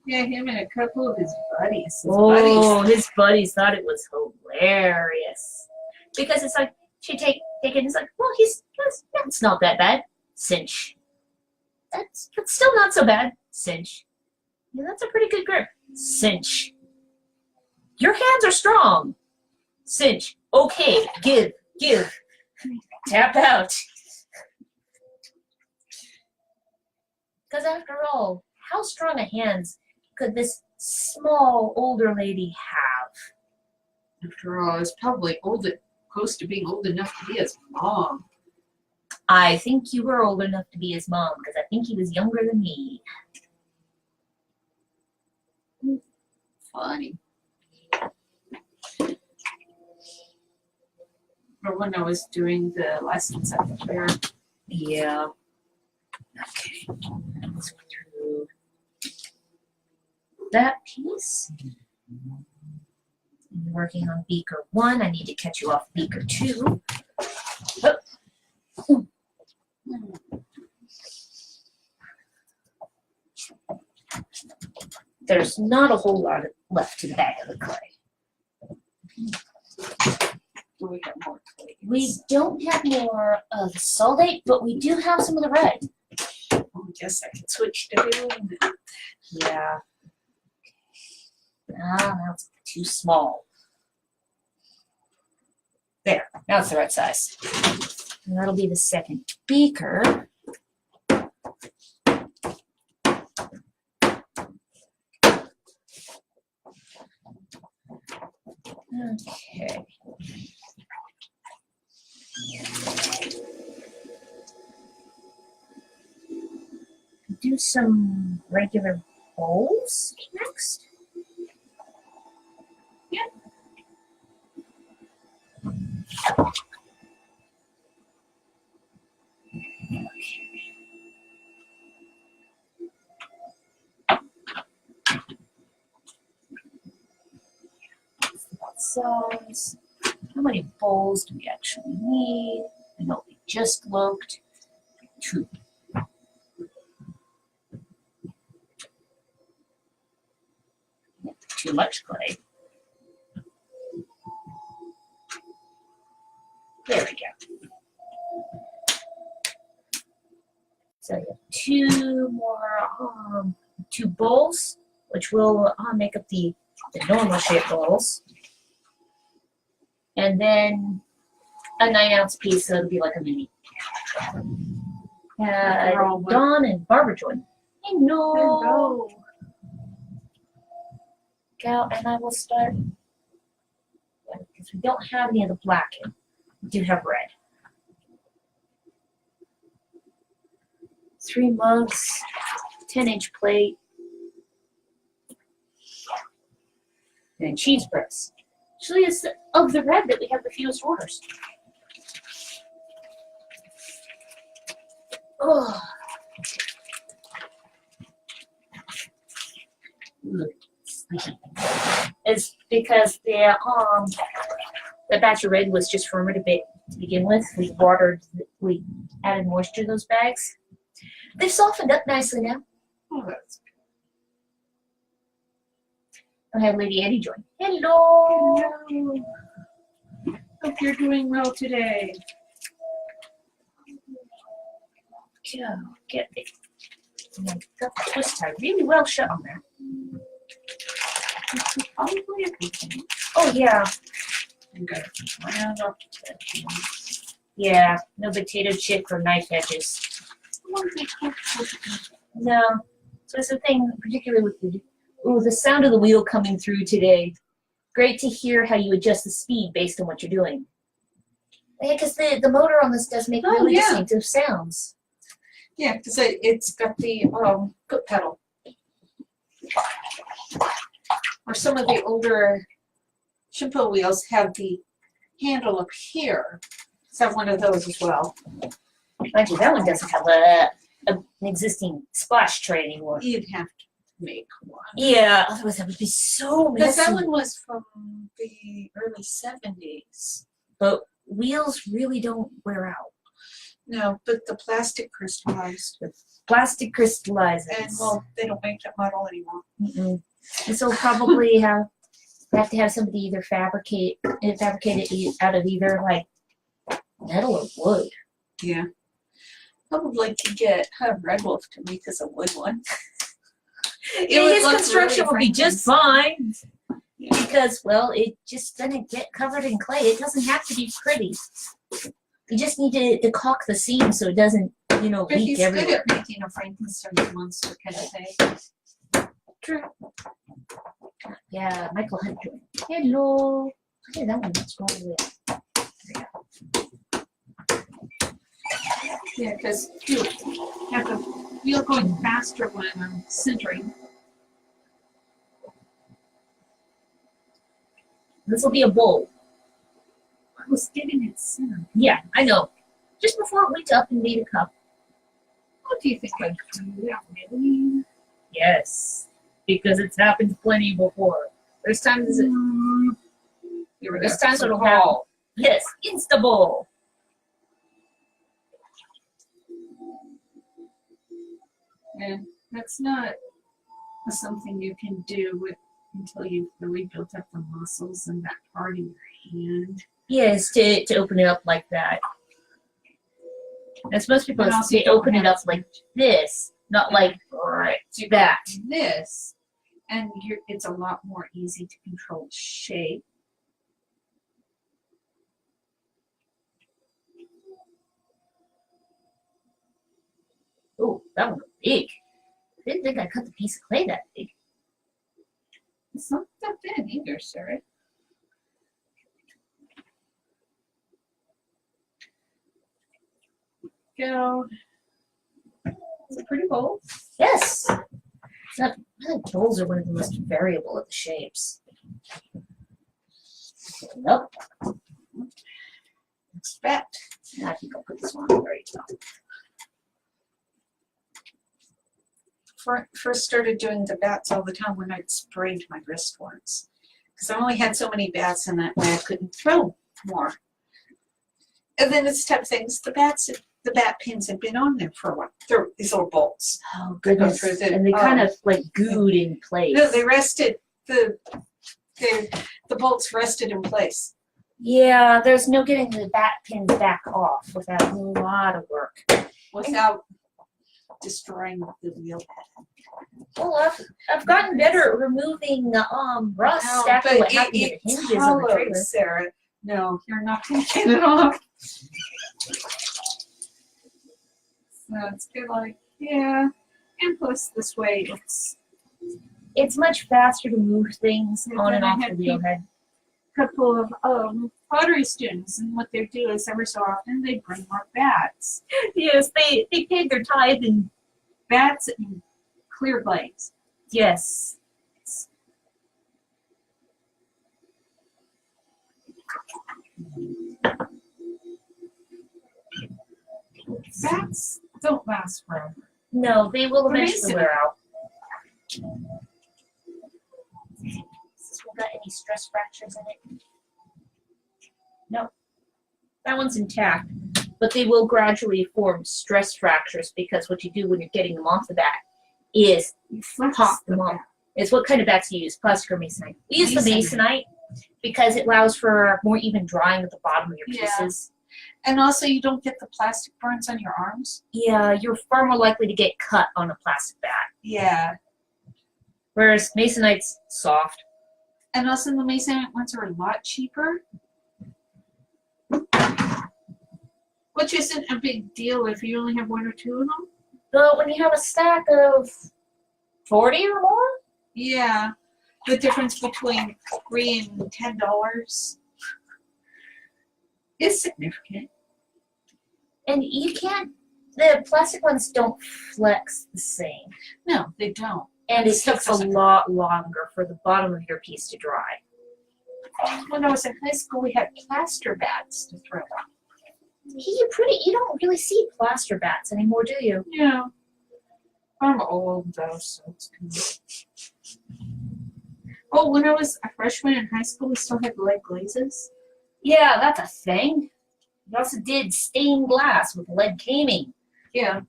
Yeah, him and a couple of his buddies. His buddies thought it was hilarious. Because it's like, she take it and it's like, well, that's not that bad. Cinch. That's still not so bad. Cinch. Yeah, that's a pretty good grip. Cinch. Your hands are strong. Cinch. Okay, give. Tap out. Because after all, how strong a hands could this small older lady have? After all, it's probably close to being old enough to be his mom. I think you were old enough to be his mom, because I think he was younger than me. Funny. Or when I was doing the lessons at the fair. Yeah. Okay. Let's go through that piece. I'm working on beaker 1. I need to catch you off beaker 2. Oh. There's not a whole lot left to the bag of the clay. Do we have more clay? We don't have more of the solidate, but we do have some of the red. I guess I can switch to doing that. Yeah. Ah, now it's too small. There, now it's the right size. And that'll be the second beaker. Okay. Do some regular bowls next. Yeah. Size. How many bowls do we actually need? I know we just looked. 2. Too much clay. There we go. So I have 2 more, 2 bowls, which will make up the normal shaped bowls. And then a 9-ounce piece, so it'll be like a mini. Dawn and Barbara join. Hello. Hello. Go, and I will start, because we don't have any of the black in. We do have red. 3 mugs, 10-inch plate, and cheese press. Actually, it's of the red that we have the fewest orders. Oh. It's because the batch of red was just firmer to begin with. We added moisture to those bags. They've softened up nicely now. Oh, that's I have Lady Eddie join. Hello. good. Hope you're doing well today. Go get it. And I got the twist tie really well shut on there. Probably everything. Oh yeah. I'm gonna round up that. Yeah. No potato chip or knife edges. No. So it's the thing, particularly with the sound of the wheel coming through today. Great to hear how you adjust the speed based on what you're doing. Yeah, because the motor on this does make really distinctive sounds. Yeah, because it's got the foot pedal. Or some of the older Shimpo wheels have the handle up here. Let's have one of those as well. Mind you, that one doesn't have an existing splash tray anymore. You'd have to make one. Yeah, otherwise that would be so messy. Because that one was from the early 70s. But wheels really don't wear out. No, but the plastic crystallized. The plastic crystallizes. And, well, they don't make that model anymore. Mm-mm. And so probably have to have somebody either fabricate it out of either like metal or wood. Yeah. I would like to get Red Wolf to make us a wood one. His construction will be just fine. Yeah. Because, well, it just doesn't get covered in clay. It doesn't have to be pretty. You just need to caulk the seam so it doesn't, But leak he's everywhere. good at making a Frankenstein monster kind of thing. True. Yeah, Michael had joined. Hello. Hey, that one that's going with. Yeah, because you have the wheel going faster when I'm centering. This will be a bowl. was getting it center. Yeah, I know. Just before it went up and made a cup. What do you think I'd do that, really? Yes, because it's happened plenty before. There's times it'll happen. Yes, Instabowl. And that's not something you can do until you've really built up the muscles in that part of your hand. Yes, to open it up like that. As most people But also they you don't open it have up like this, not like that. This, and it's a lot more easy to control shape. Oh, that one was big. I didn't think I cut the piece of clay that big. It's not that thin either, Sarah. Go. It's a pretty bowl. Yes. I think bowls are one of the most variable of the shapes. Nope. Expect. I think I'll put this one on the very top. First started doing the bats all the time when I'd sprained my wrist once. Because I only had so many bats, and that way I couldn't throw more. And then it's type of things, the bat pins had been on there for a while. They're these little bolts. Oh goodness! Through the, and they kind of like gooed in place. No, they rested. The bolts rested in place. Yeah, there's no getting the bat pins back off without a lot of work. Without destroying the wheel pad. Well, I've gotten better at removing rust after what happened to the hinges on the trailer. Sarah. No, you're not going to get it off. So it's good, like, yeah. And plus, this way, it's much faster to move things Yeah, on and then I off the had wheel head. couple of pottery students, and what they do is every so often they bring more bats. Yes, they paid their tithe in Bats and clear glaze. yes. Bats don't last forever. No, they will What is eventually it? wear out. Has this one got any stress fractures in it? No. That one's intact. But they will gradually form stress fractures because what you do when you're getting them off the bat is pop them off. It's what kind of bats you use, plastic or masonite? We use the masonite because it allows for more even drying at the bottom of your pieces. And also, you don't get the plastic burns on your arms. Yeah, you're far more likely to get cut on a plastic bat. Yeah. Whereas masonite's soft. And also, the masonite ones are a lot cheaper. Which isn't a big deal if you only have one or two of them. But when you have a stack of 40 or more? Yeah. The difference between $3 and $10 is significant. And you can't, the plastic ones don't flex the same. No, they don't. And it takes a lot longer for the bottom of your piece to dry. When I was in high school, we had plaster bats to throw out. You don't really see plaster bats anymore, do you? Yeah. I'm old though, so it's good. Oh, when I was a freshman in high school, we still had lead glazes. Yeah, that's a thing. We also did stained glass with lead caming. Yeah.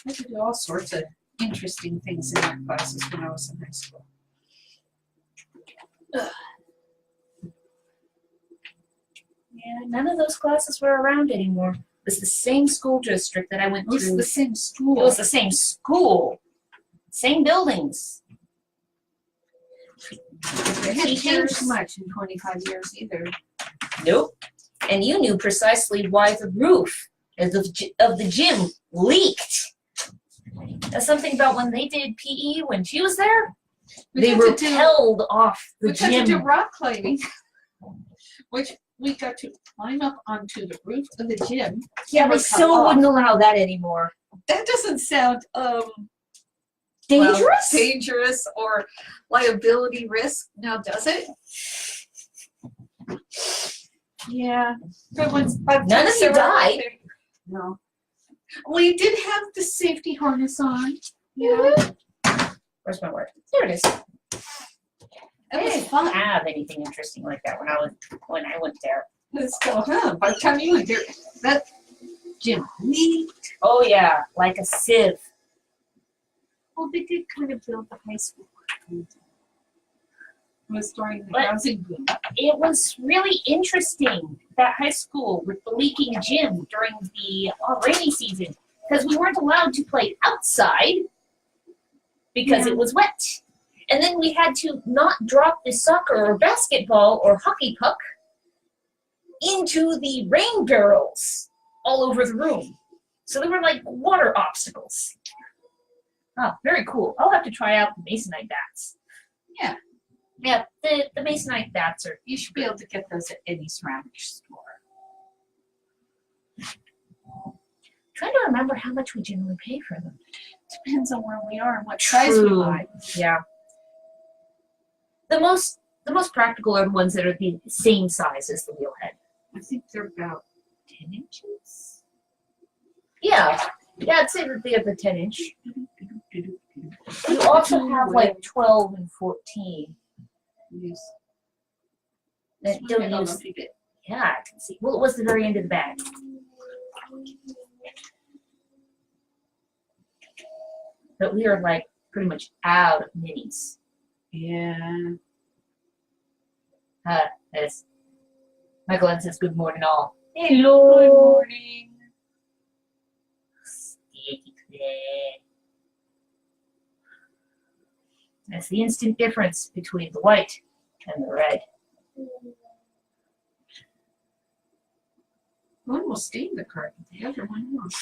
I could do all sorts of interesting things in that classes when I was in high school. Ugh. Yeah, none of those classes were around anymore. It was the same school district that I went It was to. the same school. It was the same school. Same buildings. It hadn't changed much in 25 years either. Nope. And you knew precisely why the roof of the gym leaked. That's something about when they did PE when she was there. They repelled off the we gym. got to do rock climbing, which we got to climb up onto the roof of the gym. Yeah, they still wouldn't allow that anymore. That doesn't sound Dangerous? well, dangerous or liability risk. Now, does it? Yeah. But once, None of you died. No. We did have the safety harness on. Yeah. Where's my word? There it is. I That was didn't fun. have anything interesting like that when I went there. Let's go home. By the time you went there, that gym leaked. Oh yeah, like a sieve. Well, they did kind of build the high school. It was during the But- housing boom. It was really interesting, that high school with the leaking gym during the rainy season, because we weren't allowed to play outside because it was wet. And then we had to not drop the soccer or basketball or hockey puck into the rain barrels all over the room. So they were like water obstacles. Oh, very cool. I'll have to try out the Masonite bats. Yeah. Yeah, the Masonite bats are. You should be able to get those at any ceramic store. Trying to remember how much we generally pay for them. Depends on where we are and what size we buy. Yeah. The most practical are the ones that are the same size as the wheelhead. I think they're about 10 inches. Yeah. Yeah, I'd say that they have the 10-inch. You also have like 12 and 14. Yes. That don't use. Yeah, I can see. Well, it was the very end of the bag. But we are like pretty much out of minis. Yeah. As Michael Ann says, good morning all. Good morning. That's the instant difference between the white and the red. One will stain the carton, the other one won't.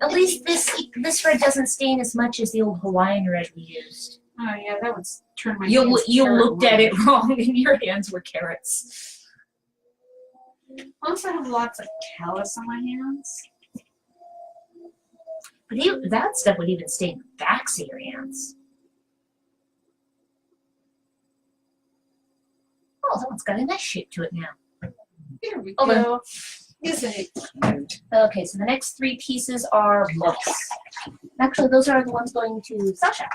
At least this red doesn't stain as much as the old Hawaiian red we used. Oh yeah, that would turn my You hands looked at terrible. it wrong and your hands were carrots. I also have lots of callus on my hands. But even, that stuff would even stain the backs of your hands. Oh, that one's got a nice shape to it now. Here we Hold on. go. Isn't it cute? Okay, so the next three pieces are books. Actually, those are the ones going to Sasha.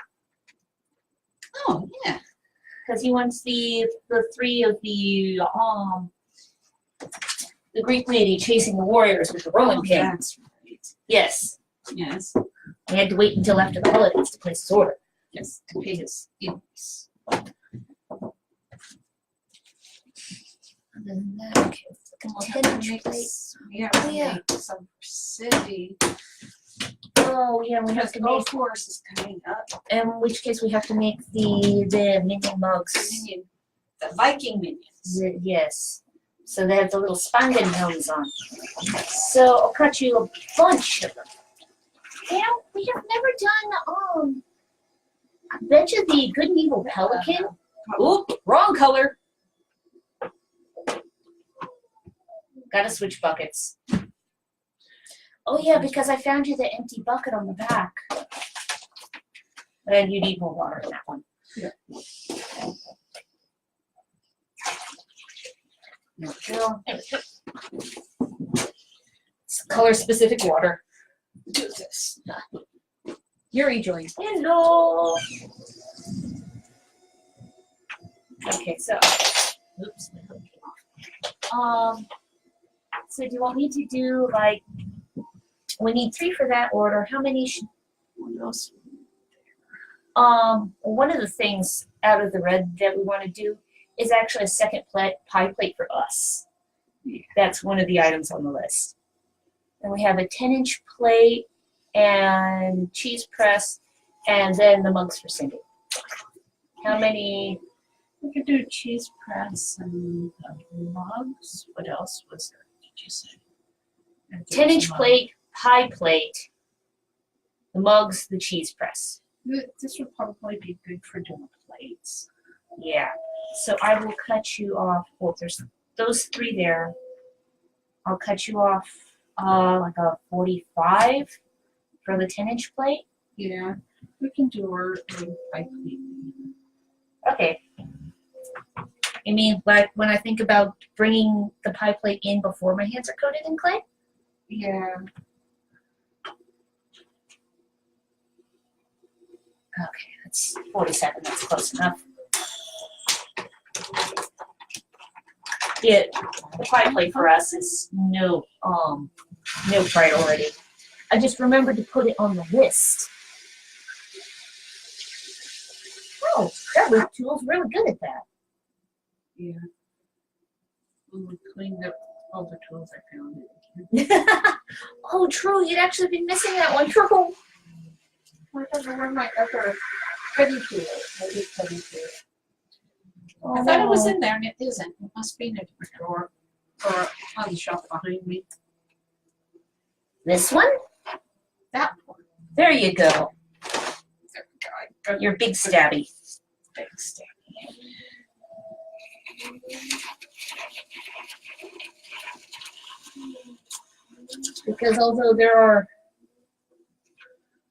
Oh yeah. Because he wants the three of the Greek lady chasing the warriors with the rolling pin. That's right. Yes. Yes. He had to wait until after the holidays to place his order. Yes. To pay his invoice. Other than that, okay, We'll have to make this. We have to Yeah. make some for Cindy. oh yeah, we have Because to the golf make. course is coming up. In which case, we have to make the minion mugs. Minion, the Viking minions. Yes. So they have the little spangled nose on. So I'll cut you a bunch of them. Yeah, we have never done I bet you the Good and Evil Pelican. Oop, wrong color. Gotta switch buckets. Oh yeah, because I found you the empty bucket on the back. And you need more water in that one. Yeah. There we go. It's color specific water. Do this. Yuri joins. Hello. Okay, so oops, my hook came off. So do you want me to do like we need 3 for that order? How many should What else? one of the things out of the red that we want to do is actually a second pie plate for us. Yeah. That's one of the items on the list. And we have a 10-inch plate and cheese press, and then the mugs for Cindy. How many? We could do a cheese press and mugs. What else was there? Did you say? 10-inch plate, pie plate, the mugs, the cheese press. This would probably be good for doing plates. Yeah. So I will cut you off. Well, there's those 3 there. I'll cut you off like a 45 for the 10-inch plate. Yeah, we can do our pie plate. Okay. I mean, like when I think about bringing the pie plate in before my hands are coated in clay. Yeah. Okay, that's 47. That's close enough. Yeah, the pie plate for us is no priority. I just remembered to put it on the list. Oh, that whip tool's really good at that. Yeah. When we cleaned up all the tools, I found it. Oh, true. You'd actually been missing that one. True. I don't know where my other cutting tool is. Maybe cutting tool. Oh, I thought it was in there, and it isn't. It must be in a different drawer or on the shelf behind me. This one? That one. There you go. There we go. Your big stabby. Big stabby. Because although there are,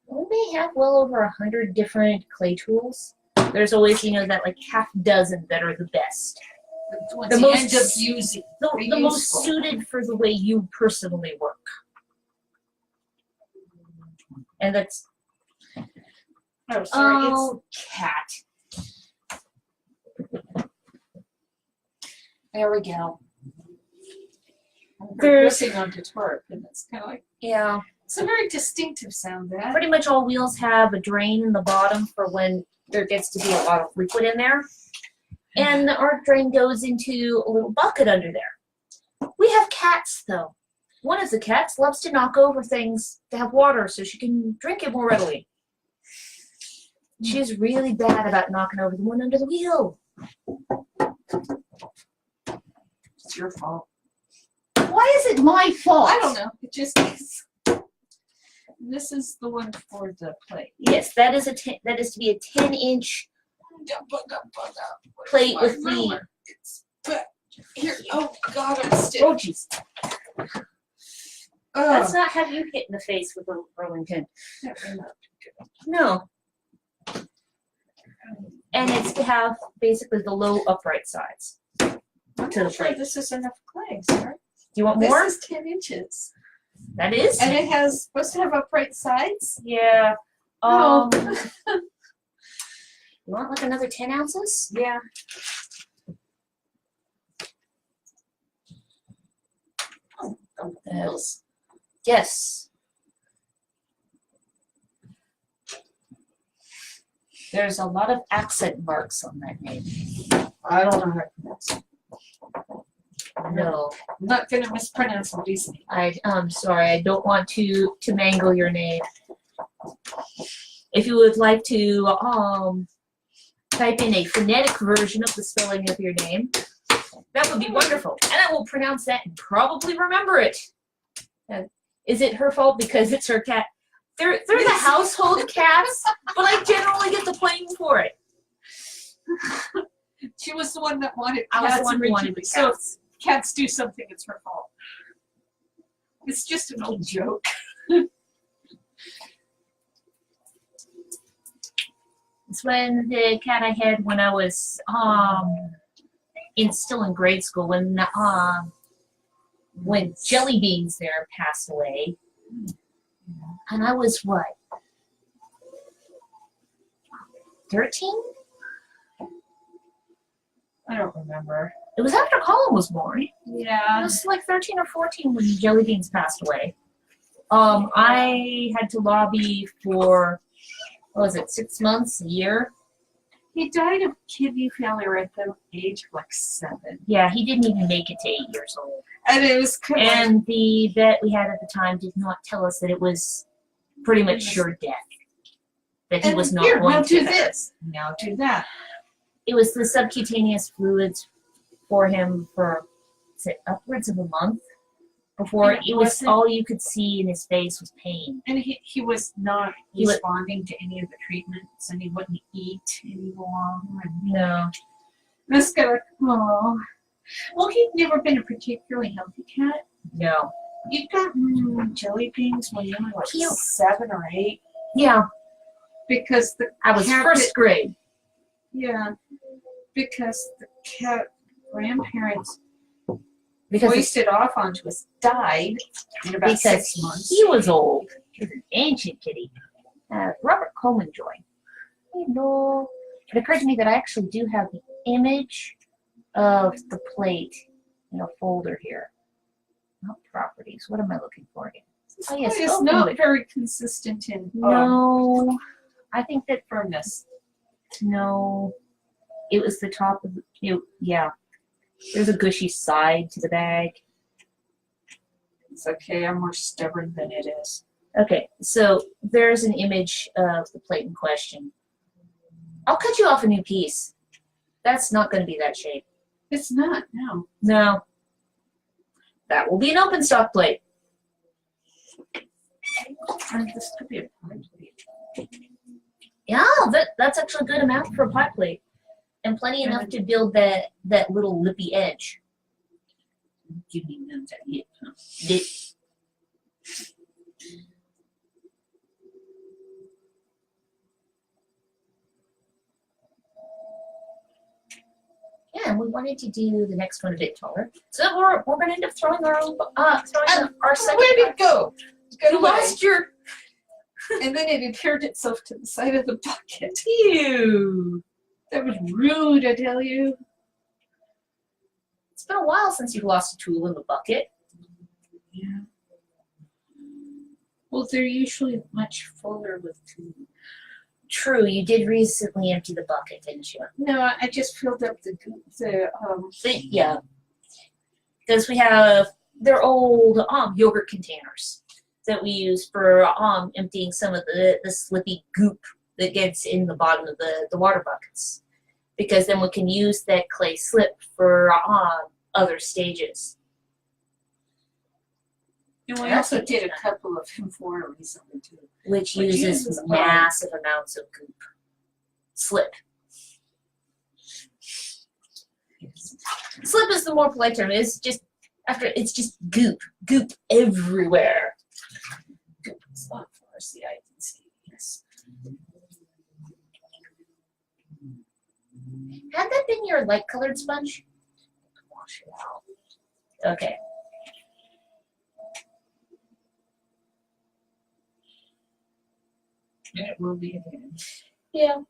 we may have well over 100 different clay tools, there's always, you know, that like half dozen that are the best. The most end up using. The most suited for the way you personally work. And that's, oh, sorry, oh, cat. There we go. There's pressing on the torque, and it's kind of like, Yeah. it's a very distinctive sound. That Pretty much all wheels have a drain in the bottom for when there gets to be a lot of liquid in there. And the arc drain goes into a little bucket under there. We have cats, though. One of the cats loves to knock over things to have water so she can drink it more readily. She's really bad about knocking over the one under the wheel. it's your fault. Why is it my fault? I don't know. It just is. This is the one for the plate. Yes, that is that is to be a 10-inch plate with the. It's here. Oh God, I'm stiff. Oh jeez. Oh. Let's not have you hit in the face with a rolling pin. No. And it's to have basically the low upright sides. I'm To the not sure plate. this is enough clay, sir. Do you want more? This is 10 inches. That is. And it has supposed to have upright sides? Yeah. No. You want like another 10 ounces? Yeah. Yes. There's a lot of accent marks on that name. I don't know how to pronounce it. No. I'm not going to mispronounce what he's saying. I'm sorry. I don't want to mangle your name. If you would like to type in a phonetic version of the spelling of your name, that would be wonderful. And I will pronounce that and probably remember it. Is it her fault because it's her cat? They're the household cats, but I generally get the blame for it. She was the one that wanted I was cats the one who wanted originally. the So if cats. cats do something, it's her fault. It's just an old joke. It's when the cat I had when I was still in grade school when Jelly Beans there passed away, and I was what, 13? I don't remember. It was after Colin was born. I Yeah. was like 13 or 14 when Jelly Beans passed away. I had to lobby for, what was it, 6 months, a year? He died of kidney failure at the age of like 7. Yeah, he didn't even make it to 8 years old. And it was kind of like, And the vet we had at the time did not tell us that it was pretty much sure death. That he and was not here, going now to do have. this. Now do that. It was the subcutaneous fluids for him for, say, upwards of a month before And it was wasn't- all you could see in his face was pain. And he was not He wa- responding to any of the treatments, and he wouldn't eat anymore. And No. this guy, oh. Well, he'd never been a particularly healthy cat. No. You got jelly beans when you were like Cute. 7 or 8, Yeah. because the I was cat first grade. Yeah, because the cat grandparents because hoisted off onto us died in about 6 months. he was old. He was an ancient kitty. Robert Coleman joined. No, it occurred to me that I actually do have the image of the plate in a folder here. Not properties. What am I looking for again? Oh, yes, It's not very consistent in no. I think that firmness. no, it was the top of the. Yeah, there's a gushy side to the bag. It's okay. I'm more stubborn than it is. Okay, so there's an image of the plate in question. I'll cut you off a new piece. That's not going to be that shape. It's not. No. No. That will be an open stock plate. This could be a pie plate. Yeah, that's actually a good amount for a pie plate. And plenty enough to build that little lippy edge. Give me none that yet. Lip. Yeah, and we wanted to do the next one a bit taller. So we're going to end up throwing our own, our second. Where did it go? You lost your. And then it adhered itself to the side of the bucket. Ew. That was rude, I tell you. It's been a while since you've lost a tool in the bucket. Yeah. Well, they're usually much fuller with tools. True, you did recently empty the bucket, didn't you? No, I just filled up the Yeah. Because we have, they're old yogurt containers that we use for emptying some of the slippy goop that gets in the bottom of the water buckets. Because then we can use that clay slip for other stages. And we also did a couple of Infora recently too. Which uses massive amounts of goop. Slip. Slip is the more polite term. It's just goop. Goop everywhere. Goop is not for us, the I can see. Yes. Had that been your light colored sponge? Wash it out. Okay. And it will be again. Yeah.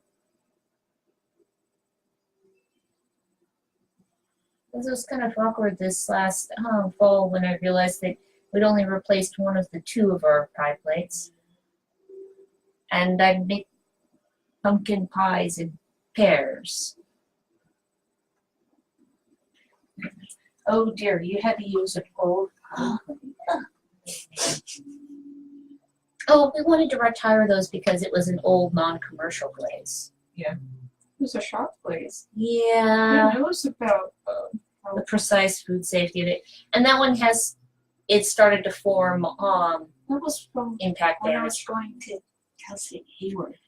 This was kind of awkward this last fall when I realized that we'd only replaced one of the two of our pie plates. And I'd make pumpkin pies in pairs. Oh dear, you had to use an old. Oh, we wanted to retire those because it was an old non-commercial glaze. Yeah. It was a shop glaze. Yeah. Who knows about the precise food safety of it. And that one it started to form that was from impact when I damage. was going to Kelsey Hayward.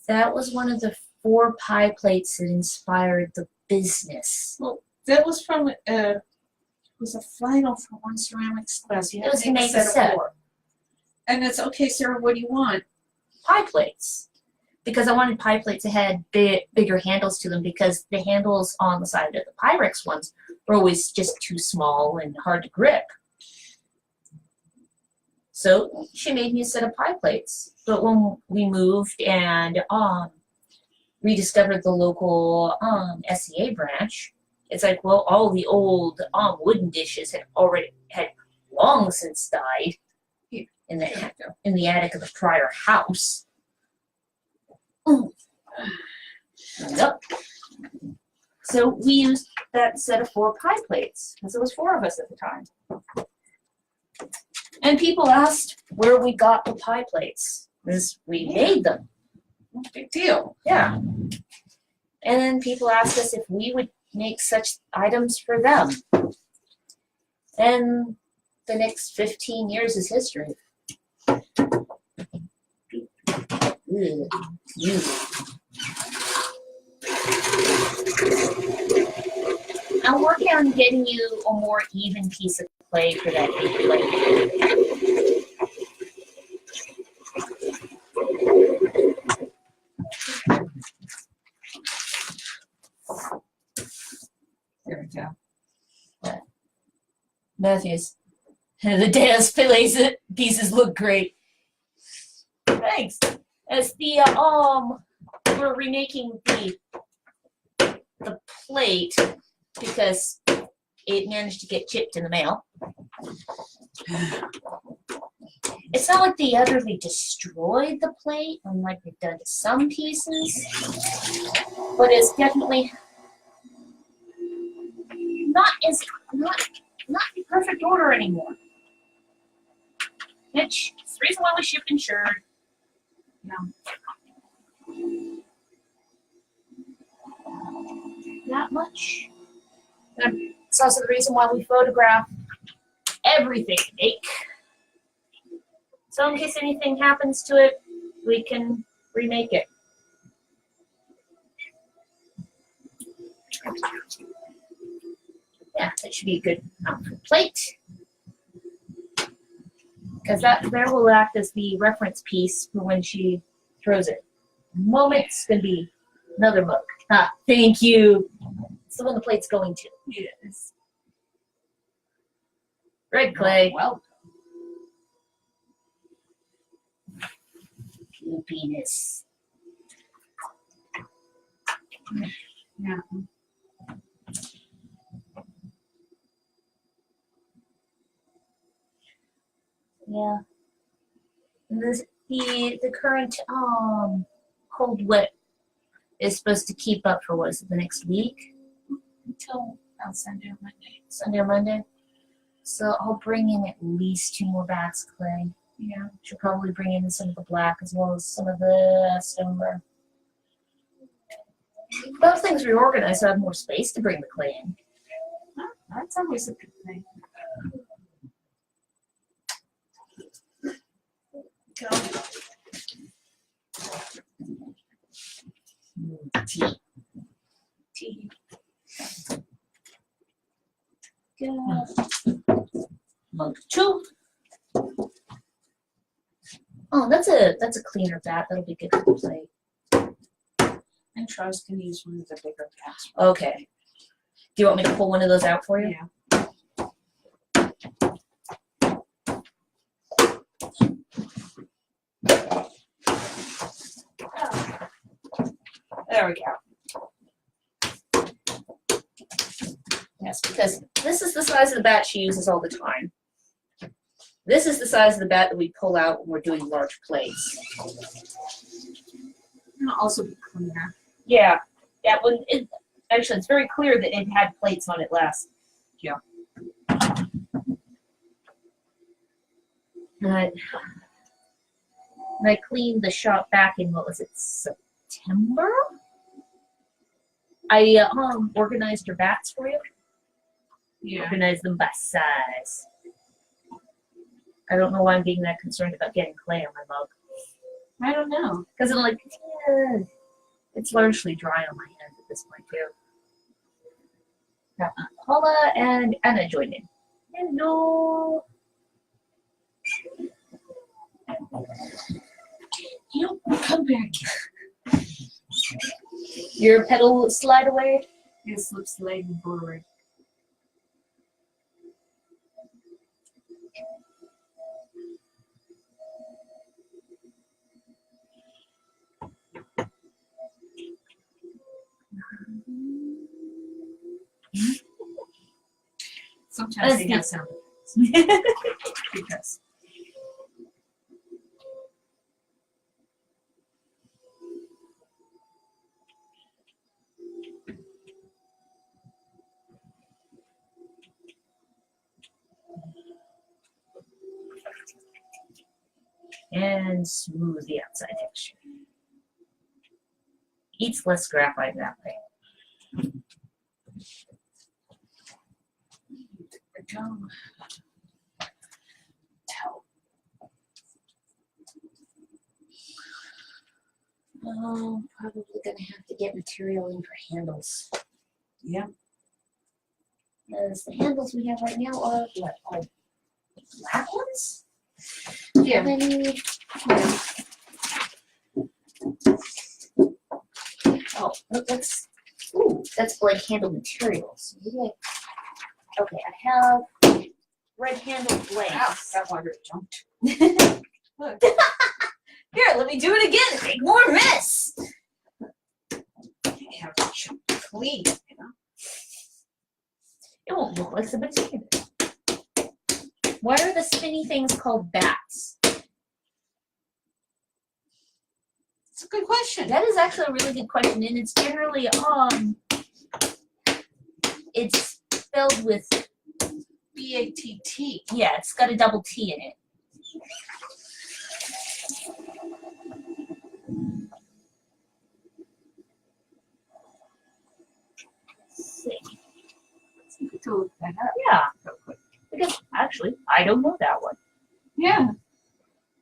That was one of the 4 pie plates that inspired the business. Well, that was from it was a final for one ceramics class. You had It was to make a a set. of 4. And it's okay, Sarah, what do you want? Pie plates. Because I wanted pie plates that had bigger handles to them because the handles on the side of the Pyrex ones were always just too small and hard to grip. So she made me a set of pie plates. But when we moved and rediscovered the local SCA branch, it's like, well, all the old wooden dishes had long since died in the attic of the prior house. Yep. So we used that set of 4 pie plates because there was 4 of us at the time. And people asked where we got the pie plates because we made them. Big deal. Yeah. And then people asked us if we would make such items for them. And the next 15 years is history. I'm working on getting you a more even piece of clay for that big plate. There. Yeah. Matthews. The Daz fillets pieces look great. Thanks. As the we're remaking the plate because it managed to get chipped in the mail. It's not like they utterly destroyed the plate, unlike they've done to some pieces, but it's definitely not in perfect order anymore. Which is the reason why we shipped insured. That much. And it's also the reason why we photograph everything we make. So in case anything happens to it, we can remake it. Yeah, that should be a good plate. Because that there will act as the reference piece for when she throws it. The moment it's going to be another mug. Ah, thank you. It's the one the plate's going to. Yes. Red clay. Well. Penis. Yeah. Yeah. And the current cold wet is supposed to keep up for what is it, the next week? Until Sunday or Monday. Sunday or Monday. So I'll bring in at least 2 more bags of clay. Yeah. Should probably bring in some of the black as well as some of the silver. Both things reorganized, so I have more space to bring the clay in. Oh, that's always a good thing. Go. Tea. Tea. Good. Mug 2. Oh, that's a cleaner bat. That'll be good for the plate. And Charles can use one of the bigger cats. Okay. Do you want me to pull one of those out for you? Yeah. There we go. Yes, because this is the size of the bat she uses all the time. This is the size of the bat that we pull out when we're doing large plates. It'll also be cleaner. Yeah. Yeah, actually, it's very clear that it had plates on it last. Yeah. And I cleaned the shop back in, what was it, September? I organized your bats for you. Yeah. Organized them by size. I don't know why I'm being that concerned about getting clay on my mug. I don't know. Because I'm like, yeah, it's largely dry on my hands at this point, too. Now, Paula and Anna joined in. Hello. You come back. Your pedal slide away? It slips sliding forward. Sometimes they have sound because And smooth the outside texture. Eats less graphite that way. go. Tell. Oh, probably gonna have to get material in for handles. Yeah. Because the handles we have right now are what? All black ones? Yeah. How many? Oh, let's Ooh, that's blank handle materials. Maybe okay, I have red handle Wow, blanks. that water jumped. Look. Here, let me do it again and make more mess. Yeah, it should be clean, you know. It won't look like somebody's taking it. Why are the spinny things called bats? It's a good question. That is actually a really good question, and it's generally it's spelled with B-A-T-T. yeah, it's got a double T in it. Let's see. To look that up. Yeah, real quick. Because actually, I don't know that one. Yeah.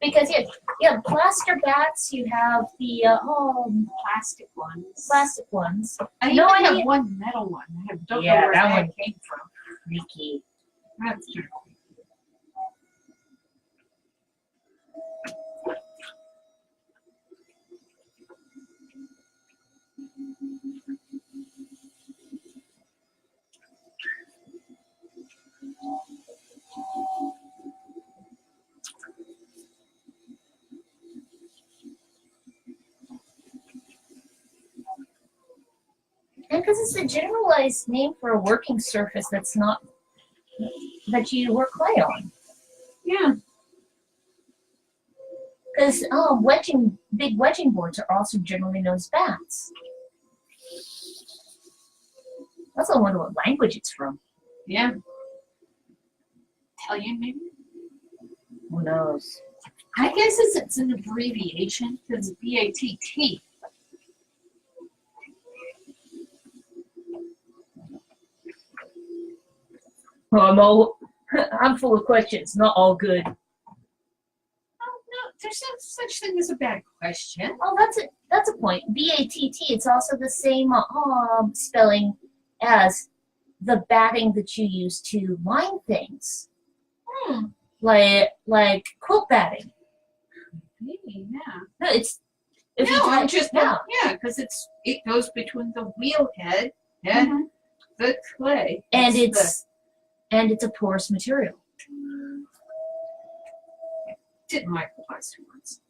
Because yeah, plaster bats. You have the Plastic ones. plastic ones. I No even idea. have one metal one. I don't Yeah, know where that that one. came from. Freaky. That's true. And because it's a generalized name for a working surface that's not that you work clay on. Yeah. Because big wedging boards are also generally known as bats. I also wonder what language it's from. Yeah. Italian, maybe? Who knows? I guess it's an abbreviation because B-A-T-T. Oh, I'm full of questions, not all good. Oh, no, there's no such thing as a bad question. Oh, that's a point. B-A-T-T, it's also the same spelling as the batting that you use to line things. Like quilt batting. Maybe, yeah. No, it's if you No, try I'm just yeah. yeah, because it goes between the wheel head and the clay. And it's a porous material. Didn't microplaster once.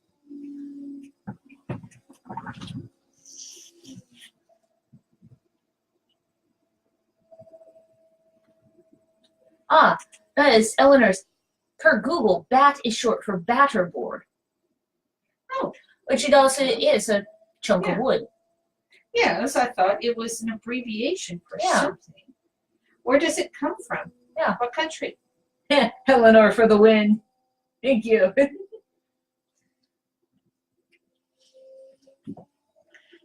That is Eleanor's. Per Google, bat is short for batter board. Oh. Which it also is a chunk of wood. Yes, I thought it was an abbreviation for Yeah. something. Where does it come from? Yeah. What country? Eleanor for the win. Thank you.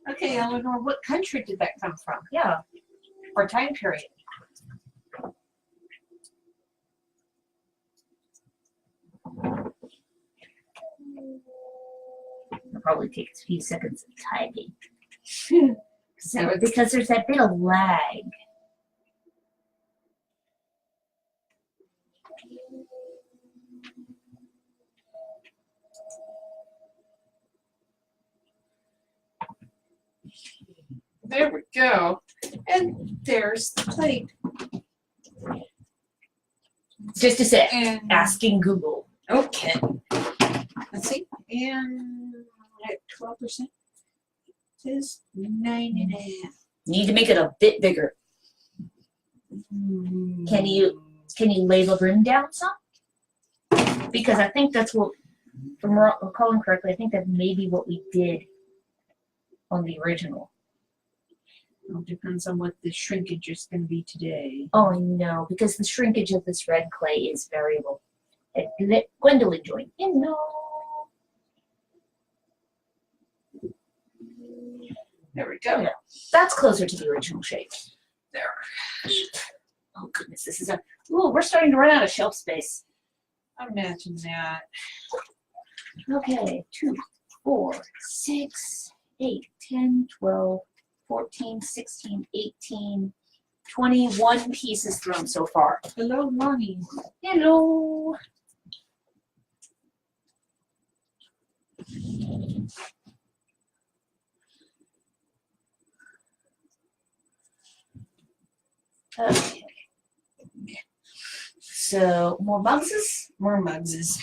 Okay, Eleanor, what country did that come from? Yeah. Or time period? It'll probably take a few seconds of typing. So Because there's that bit of lag. there we go. And there's the plate. Just a sec. And Asking Google. okay. Let's see. And at 12%. It says 9.5. Need to make it a bit bigger. Can you lay the rim down some? Because I think that's what, if I'm recalling correctly, I think that may be what we did on the original. Well, depends on what the shrinkage is going to be today. Oh, I know, because the shrinkage of this red clay is variable. Gwendolyn joined in. No. There we go. Yeah. That's closer to the original shape. There. Oh goodness, this is ooh, we're starting to run out of shelf space. Imagine that. Okay, 2, 4, 6, 8, 10, 12, 14, 16, 18, 21 pieces thrown so far. Hello, Lonnie. Hello. Okay. So more Mugses? More Mugses.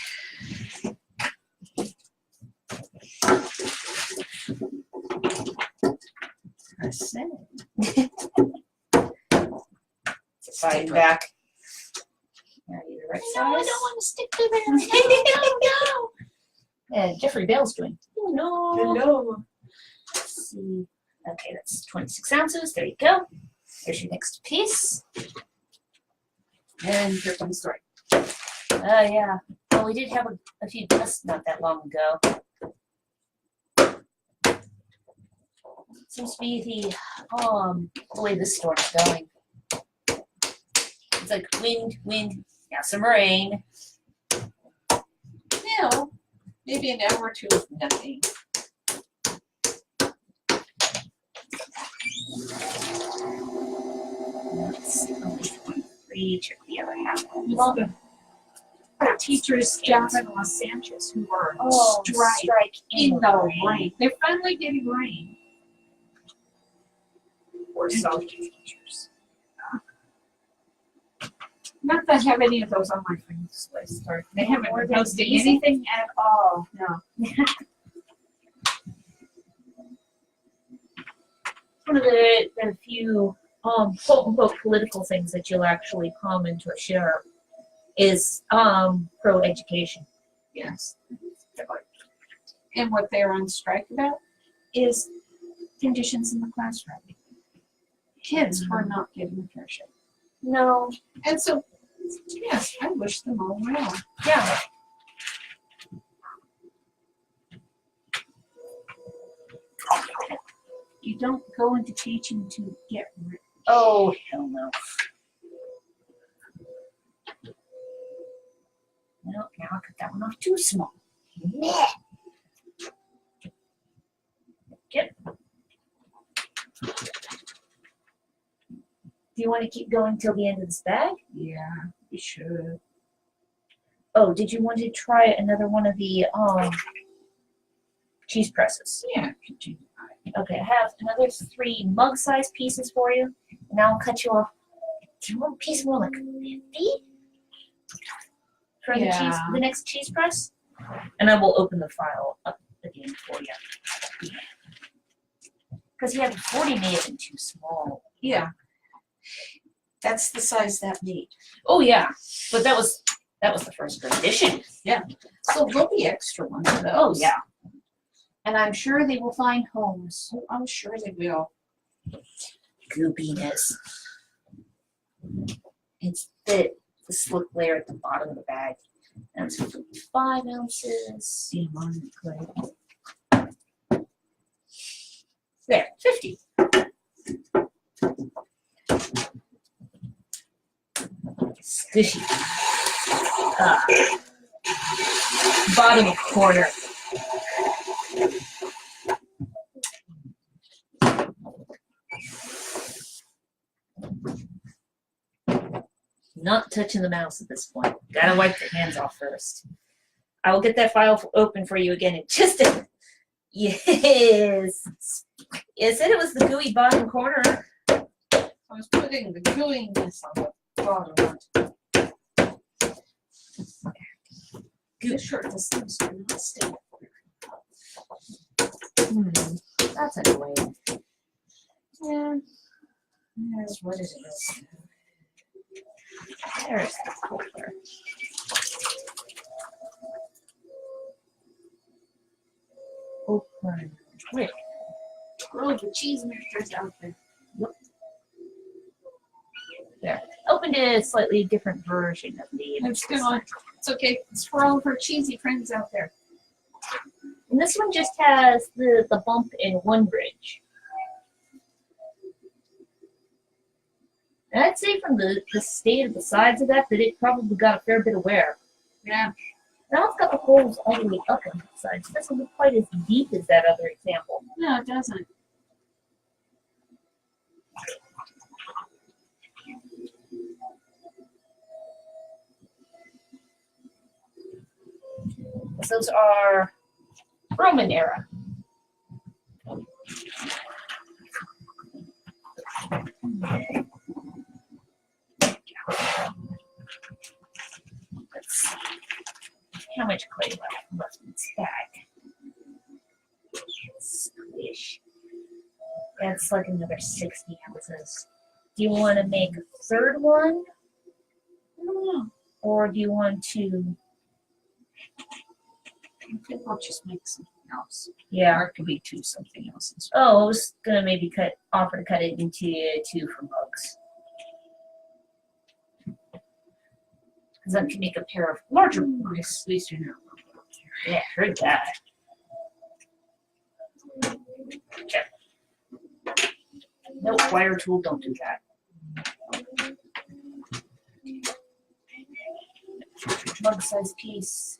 I said. Slide back. Are you the right size? No, I don't want to stick to there. No. And Jeffrey Bell's doing. Oh no. Hello. Let's see. Okay, that's 26 ounces. There you go. There's your next piece. And here comes the right. Oh yeah. Well, we did have a few tests not that long ago. Seems to be the way this storm's going. It's like wind, yeah, some rain. No, maybe an hour or two of nothing. That's only 23. Check the other half. Well, the teachers, Javin and Los Sanchez, who are on strike in the rain. They're finally getting rain. Or some teachers. Not that I have any of those on my friends list. Or they haven't More been than posting easy? anything at all. No. One of the few quote unquote political things that you'll actually comment or share is pro education. Yes. And what they're on strike about is conditions in the classroom. Kids were not getting a fair shake. No. And so, yes, I wish them all well. Yeah. You don't go into teaching to get rich. Oh hell no. No, now I cut that one off too small. Meh. Yep. Do you want to keep going till the end of this bag? Yeah, we should. Oh, did you want to try another one of the cheese presses? Yeah, continue. Okay, I have another 3 mug-sized pieces for you. And I'll cut you off. Do you want a piece more like 50? For the next cheese press? And I will open the file up again for you. Because the 40 may have been too small. Yeah. That's the size that made. Oh yeah, but that was the first rendition. Yeah. So there'll be extra ones of those. Oh yeah. And I'm sure they will find homes. Oh, I'm sure they will. Goopiness. It's the slick layer at the bottom of the bag. And it's 5 ounces. There, 50. Squishy. Bottom corner. Not touching the mouse at this point. Gotta wipe the hands off first. I will get that file open for you again in just a... Yes. I said it was the gooey bottom corner. I was putting the gooiness on the bottom. This shirt just seems to not stay. That's annoying. Yeah. That's what it is. There's the folder. Open. Quick. Oh, the cheese mixer's out there. There. Opened a slightly different version of the image. It's okay. It's for all of our cheesy friends out there. And this one just has the bump in one bridge. And I'd say from the state of the sides of that it probably got a fair bit of wear. Yeah. Now it's got the holes all the way up on the sides. It doesn't look quite as deep as that other example. No, it doesn't. Those are Roman era. how much clay left in this bag. Squish. That's like another 60 ounces. Do you want to make a third one? I don't know. Or do you want to? I think I'll just make something else. Yeah. Or it could be something else. Oh, I was gonna maybe offer to cut it into two for mugs. Because then can make a pair of larger mugs. At least you know. Yeah, heard that. Okay. Nope, wire tool, don't do that. Mug size piece.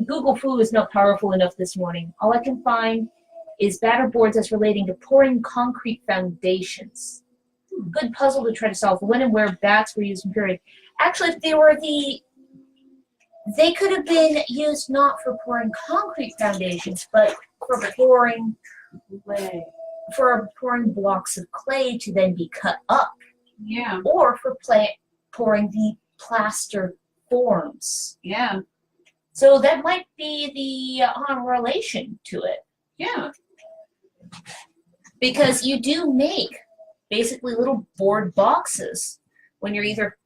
Google Foo is not powerful enough this morning. All I can find is batter boards as relating to pouring concrete foundations. Good puzzle to try to solve. When and where bats were used in period. Actually, if they were they could have been used not for pouring concrete foundations, but for pouring Clay. for pouring blocks of clay to then be cut up, Yeah. or for pouring the plaster forms. Yeah. So that might be the relation to it, Yeah. because you do make basically little board boxes when you're either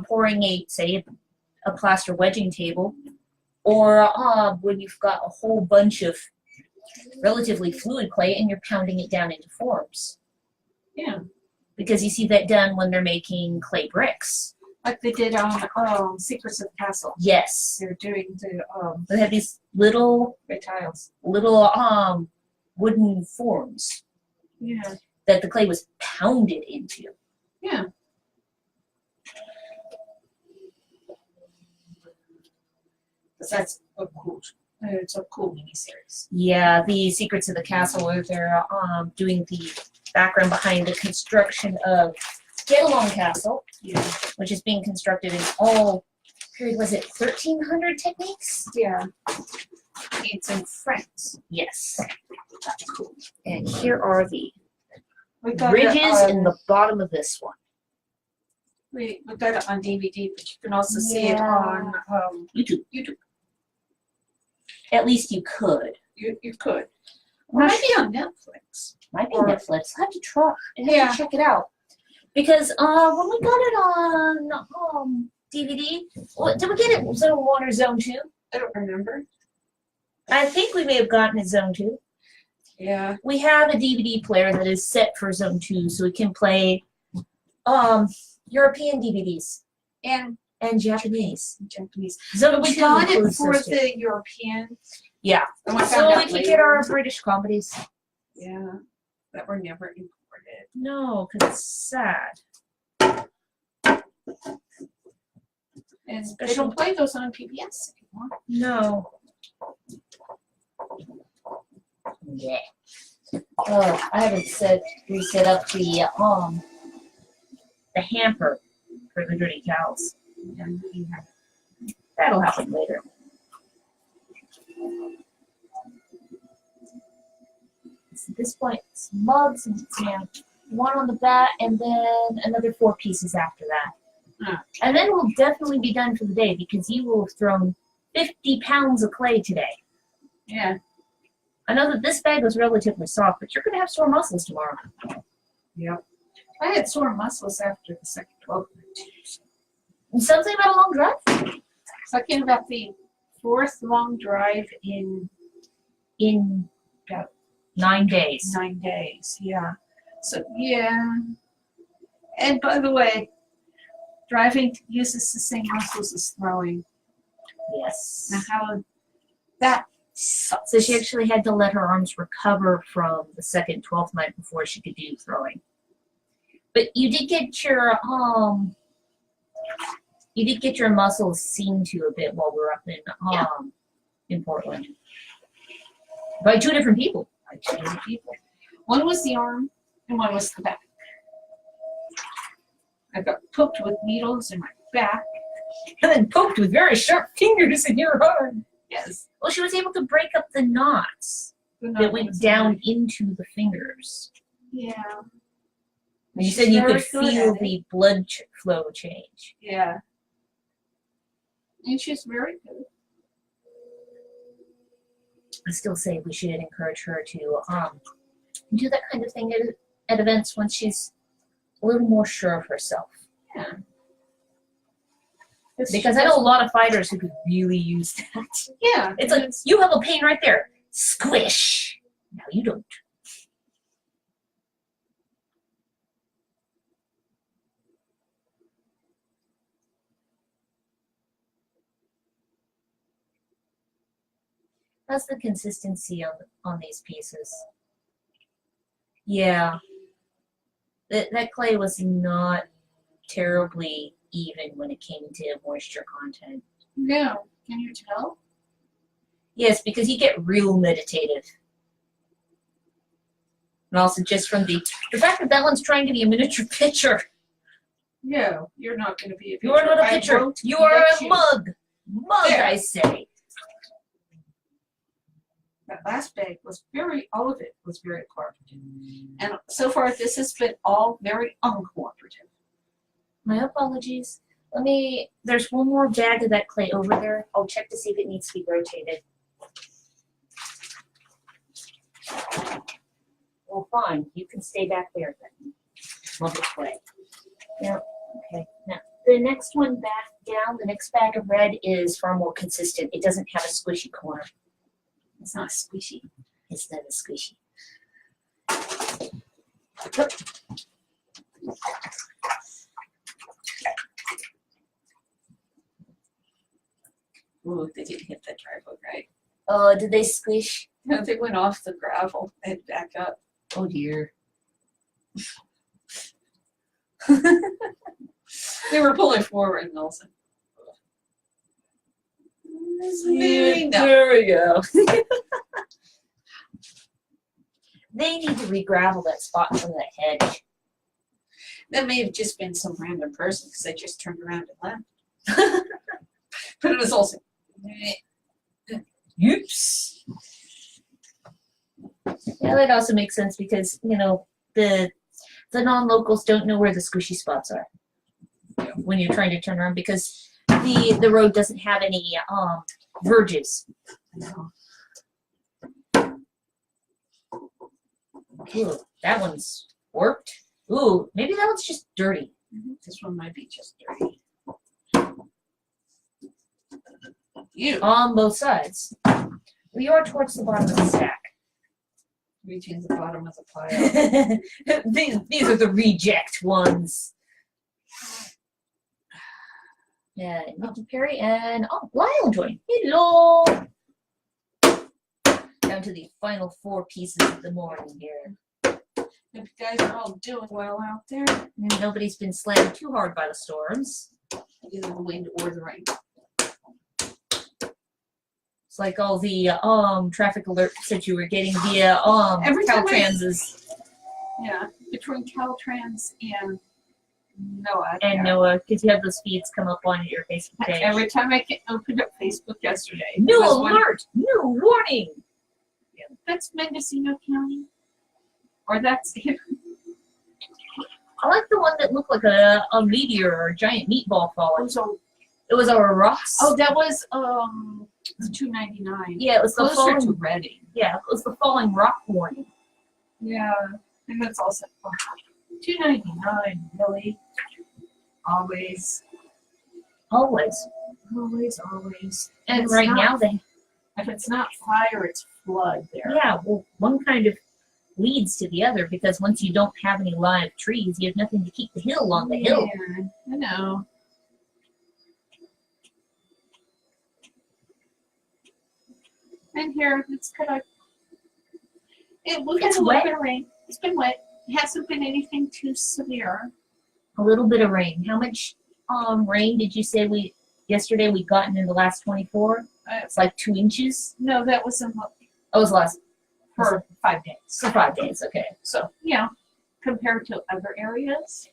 pouring a plaster wedging table, or when you've got a whole bunch of relatively fluid clay and you're pounding it down into forms. Yeah. Because you see that done when they're making clay bricks. Like they did on Secrets of the Castle. Yes. They're doing the They have these little tiles. wooden forms Yeah. that the clay was pounded into. Yeah. That's a cool. It's a cool miniseries. Yeah, the Secrets of the Castle, where they're doing the background behind the construction of Get Along Castle, Yeah. which is being constructed in all period, was it 1300 techniques? Yeah. It's in France. Yes. That's cool. And here are the We got ridges it, in the bottom of this one. we got it on DVD, but you can also see it Yeah. on YouTube. YouTube. At least you could. You could. I'm not Might be on Netflix. Might be Or- Netflix. I'll have to try. I'll have Yeah. to check it out. Because when we got it on DVD, did we get it Zone 1 or Zone 2? I don't remember. I think we may have gotten it Zone 2. Yeah. We have a DVD player that is set for Zone 2, so we can play European DVDs And and Japanese. Japanese. Zone But we 2 got it includes for those two. the European. Yeah. And we So found we out can later. get our British comedies. Yeah. That were never imported. No, because it's sad. And they Special- don't play those on PBS anymore. No. Yeah. Oh, I haven't reset up the hamper for the dirty cows. That'll happen later. So at this point, it's mugs and it's one on the bat, and then another 4 pieces after that. Huh. And then we'll definitely be done for the day, because you will have thrown 50 pounds of clay today. Yeah. I know that this bag was relatively soft, but you're going to have sore muscles tomorrow. Yep. I had sore muscles after the second 12 minutes. And something about a long drive? Talking about the 4th long drive in About 9 days. 9 days. Yeah. So, yeah. And by the way, driving uses the same muscles as throwing. Yes. Now, how that sucks. So she actually had to let her arms recover from the second 12th night before she could do throwing. But you did get your muscles seen to a bit while we were up in Portland. By 2 different people. By 2 different people. One was the arm, and one was the back. I got poked with needles in my back. And then poked with very sharp fingers in your arm. Yes. Well, she was able to break up the knots that went down into the fingers. Yeah. And you said She's you very could good feel at the blood flow change. Yeah. And she's very good. I still say we should encourage her to do that kind of thing at events when she's a little more sure of herself. Yeah. Because I know a lot of fighters who could really use that. Yeah. It's like, you have a pain right there. Squish. No, you don't. That's the consistency on these pieces. Yeah. That clay was not terribly even when it came to moisture content. No. Can you tell? Yes, because you get real meditative. And also just from the fact that one's trying to be a miniature pitcher. No, you're not going to be a pitcher. You are not a pitcher. You are a mug. Mug, There. I say. That last bag was all of it was very cooperative. And so far, this has been all very uncooperative. My apologies. There's one more bag of that clay over there. I'll check to see if it needs to be rotated. Well, fine. You can stay back there then. Love this way. Yeah, okay. Now, the next one back down, the next bag of red is far more consistent. It doesn't have a squishy corner. It's not squishy. It's not a squishy. Ooh, they didn't hit that driveway right. Oh, did they squish? No, they went off the gravel and back up. Oh dear. They were pulling forward, Nelson. There we go. They need to re-gravel that spot from that hedge. That may have just been some random person because they just turned around and left. But it was also. Oops. Yeah, that also makes sense because, you know, the non-locals don't know where the squishy spots are when you're trying to turn around because the road doesn't have any verges. Ooh, that one's warped. Ooh, maybe that one's just dirty. This one might be just dirty. You On both sides. We are towards the bottom of the stack. reaching the bottom of the pile. These are the reject ones. Yeah, Nikki Perry and Lyle joined. Hello. Down to the final 4 pieces of the morning here. Hope you guys are all doing well out there. Nobody's been slammed too hard by the storms. Either the wind or the rain. It's like all the traffic alerts that you were getting via Caltrans. Yeah, between Caltrans and Noah. And Noah, because you have those feeds come up on your Facebook page. Every time I opened up Facebook yesterday. New alert! New warning! Yeah, that's Mendocino County. Or that's... I like the one that looked like a meteor or a giant meatball falling. It was a rocks. Oh, that was 299. Yeah, it was the closer falling. to Reading. Yeah, it was the falling rock warning. Yeah, and that's also 299. Really, always. And right now if it's not fire, it's flood there. Yeah, well, one kind of leads to the other because once you don't have any live trees, you have nothing to keep the hill on the hill. Yeah, I know. And here, it's kind of. We've had a little bit of rain. It's been wet. It hasn't been anything too severe. A little bit of rain. How much rain did you say yesterday we gotten in the last 24? It's like 2 inches. No, that was in Oh, it was last for 5 days. For 5 days, okay. So yeah, compared to other areas,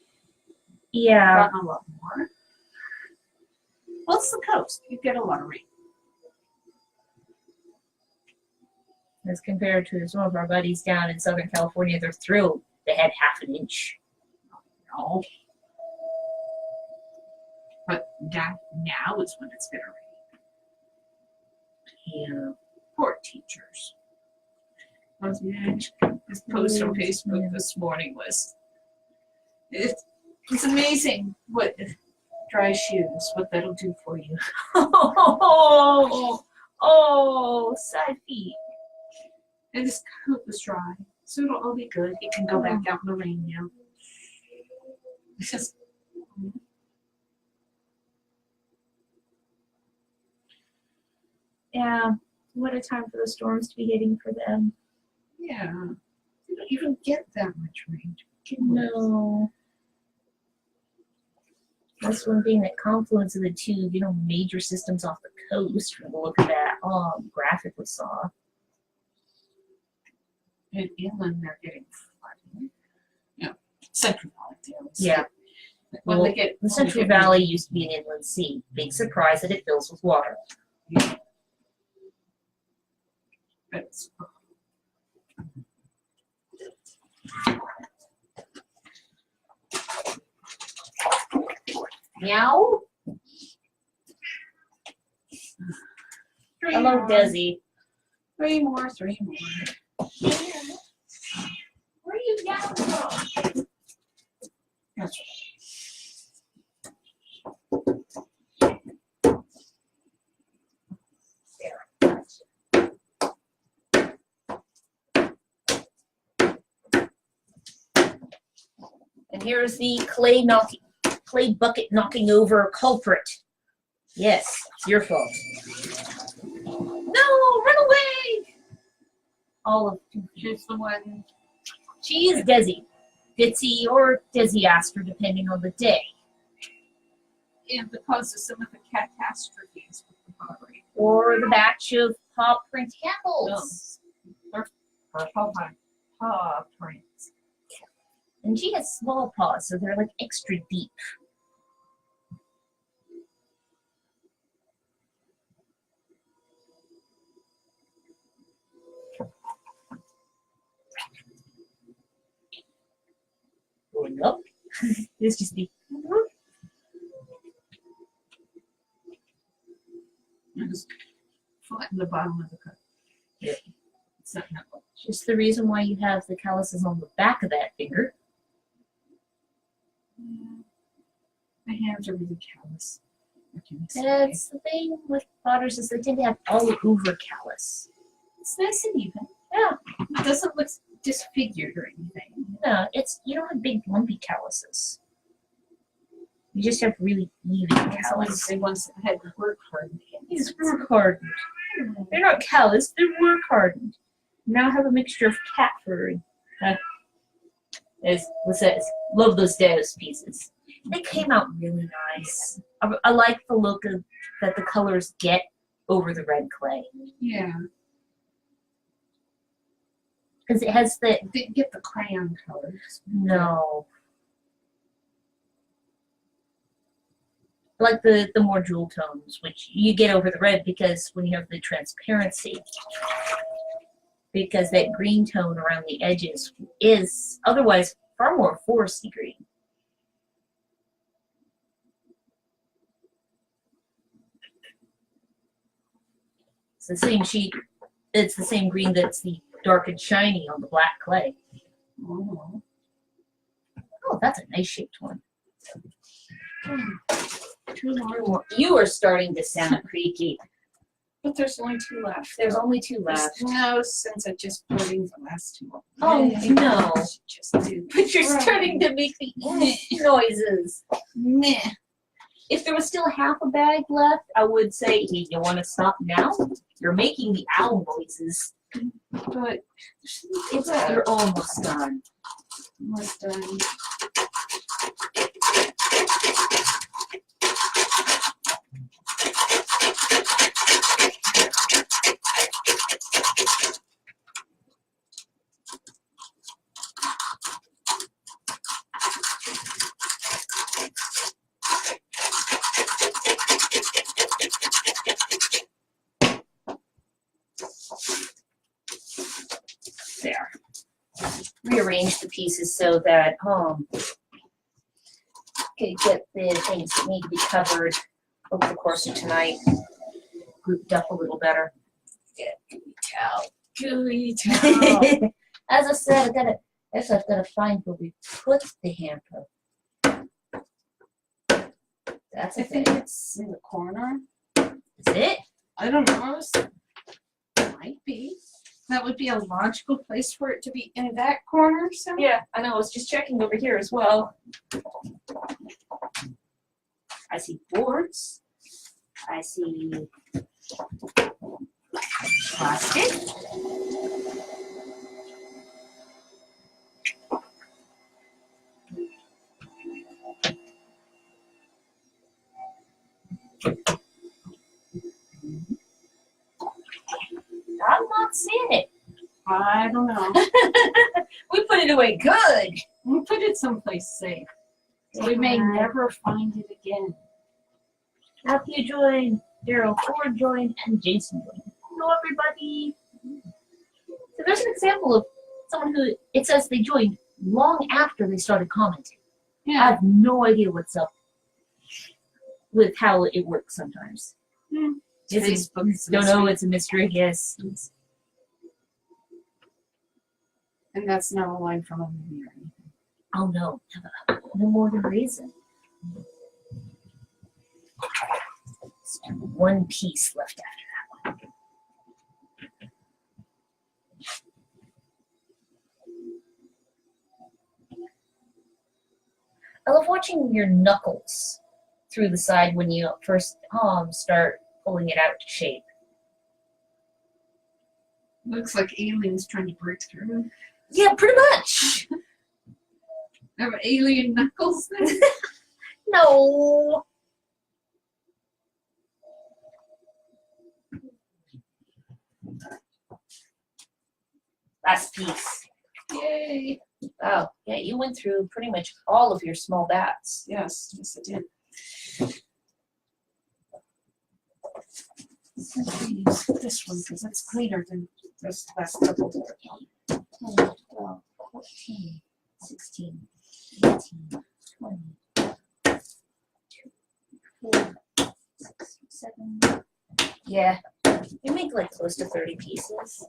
Yeah. gotten a lot more. Well, it's the coast. You get a lot of rain. As compared to some of our buddies down in Southern California, they're thrilled. They had half an inch. No. But now is when it's gonna rain. Yeah. Poor teachers. This post on Facebook this morning was, it's amazing what dry shoes, what that'll do for you. Oh, sad feet. And this coat was dry, so it'll all be good. It can go back out in the rain now. It's just, yeah, what a time for the storms to be hitting for them. yeah, you don't even get that much rain. No. This one being that confluence of the two, major systems off the coast. From the look at that graphic we saw. And inland, they're getting flooding. Yeah, Central Valley. Yeah. When Well, they get the Central Valley used to be an inland sea. Big surprise that it fills with water. Yeah. It's, Meow. Hello, Desi. Three more. Where are you meowing from? That's And here's the clay bucket knocking over culprit. Yes, it's your fault. No, run away! All of She's the one. she is Desi. Ditzy or Desi Aster, depending on the day. And the cause of some of the catastrophes with the pottery. Or the batch of paw print handles. They're paw prints. And she has small paws, so they're like extra deep. Going up. It's just the. Just flatten the bottom of the cup. Yeah. It's not that much. Just the reason why you have the calluses on the back of that finger. Yeah. My hands are really callous. What can I say? That's the thing with potters is they tend to have all over callus. It's nice and even. Yeah. It doesn't look disfigured or anything. No, you don't have big lumpy calluses. You just have really even Someone callus. say once I had work hard. These work hardened. They're not callous, they're work hardened. Now I have a mixture of cat fur and as says, love those Deus pieces. They came out really nice. I like the look of that the colors get over the red clay. Yeah. Because it has the Didn't get the crayon colors. no. I like the more jewel tones, which you get over the red because when you have the transparency. Because that green tone around the edges is otherwise far more foresty green. It's the same sheet. It's the same green that's the dark and shiny on the black clay. Oh. Oh, that's a nice shaped one. Two more. You are starting to sound creaky. But there's only two left. There's only two There's left. no sense of just putting the last two up. Oh, no. Just do. But you're Right. starting to make the noises. Meh. If there was still half a bag left, I would say, hey, you want to stop now? You're making the owl noises. But You're almost done. almost done. There. Rearrange the pieces so that could get the things that need to be covered over the course of tonight grouped up a little better. Get gooey towel. Gooey towel. As I said, I've gotta find where we put the hamper. That's I a think thing. it's in the corner. Is it? I don't know. Might be. That would be a logical place for it to be in that corner. So Yeah, I know. I was just checking over here as well. I see boards. I see plastic. I'm not seeing it. I don't know. We put it away good. We'll put it someplace safe. We may never find it again. Matthew joined, Daryl Ford joined, and Jason joined. Hello, everybody. So there's an example of someone who, it says they joined long after they started commenting. I Yeah. have no idea what's up with how it works sometimes. Hmm. It's Facebook is a don't know, mystery. it's a mystery, yes. And that's not a line from a movie or anything. Oh no, no more than reason. One piece left after that one. I love watching your knuckles through the side when you first start pulling it out to shape. Looks like aliens trying to break through. Yeah, pretty much. Have alien knuckles then? No. Last piece. Yay. Wow. Yeah, you went through pretty much all of your small bats. Yes, yes I did. I'm gonna use this one because it's cleaner than this last couple. 10, 12, 14, 16, 18, 20, 4, 6, 7. Yeah, you make like close to 30 pieces.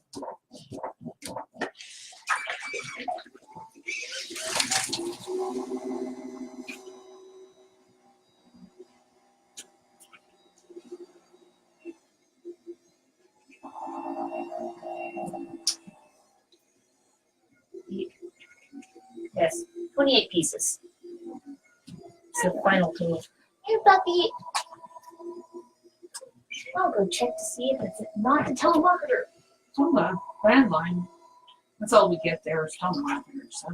Yes, 28 pieces. It's the final total. Here, Bucky. I'll go check to see if it's not the telemarketer. It's on the landline. That's all we get there is telemarketers. So.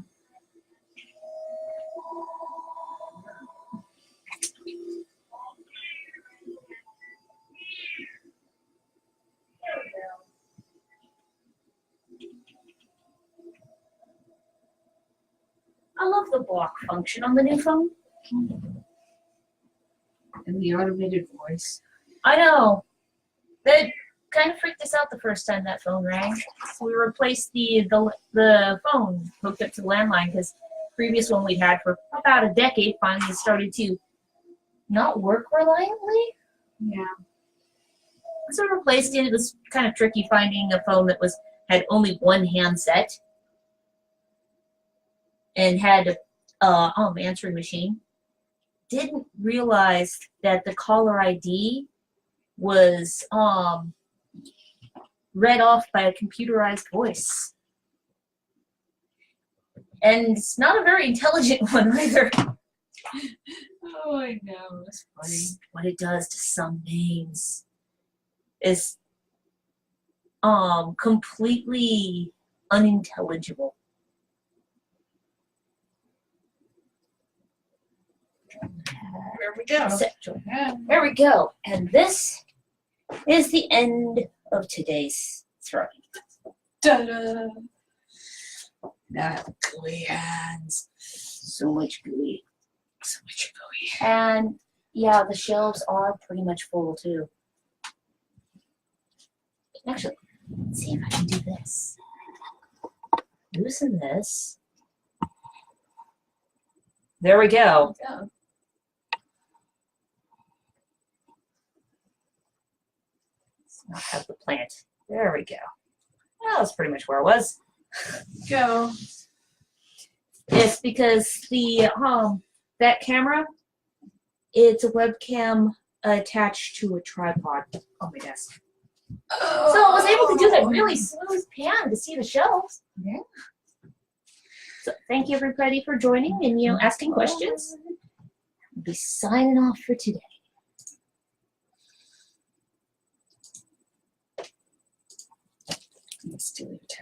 I love the block function on the new phone. And the automated voice. I know. That kind of freaked us out the first time that phone rang. So we replaced the phone hooked up to the landline because the previous one we'd had for about a decade finally started to not work reliably. Yeah. So we replaced it. It was kind of tricky finding a phone that had only one handset and had answering machine. Didn't realize that the caller ID was read off by a computerized voice. And it's not a very intelligent one either. Oh, I know. That's funny. What it does to some names is completely unintelligible. There we go. Yeah. There we go. And this is the end of today's throwing. Ta-da! Now, gooey hands. So much gooey. So much gooey. And yeah, the shelves are pretty much full too. Actually, let's see if I can do this. Loosen this. There we go. Yeah. Let's not have the plant There we go. Well, that's pretty much where I was. Go. It's because the that camera, it's a webcam attached to a tripod on my desk. So I was able to do that really smooth pan to see the shelves. Yeah. So thank you everybody for joining and asking questions. I'll be signing off for today. Let's do it.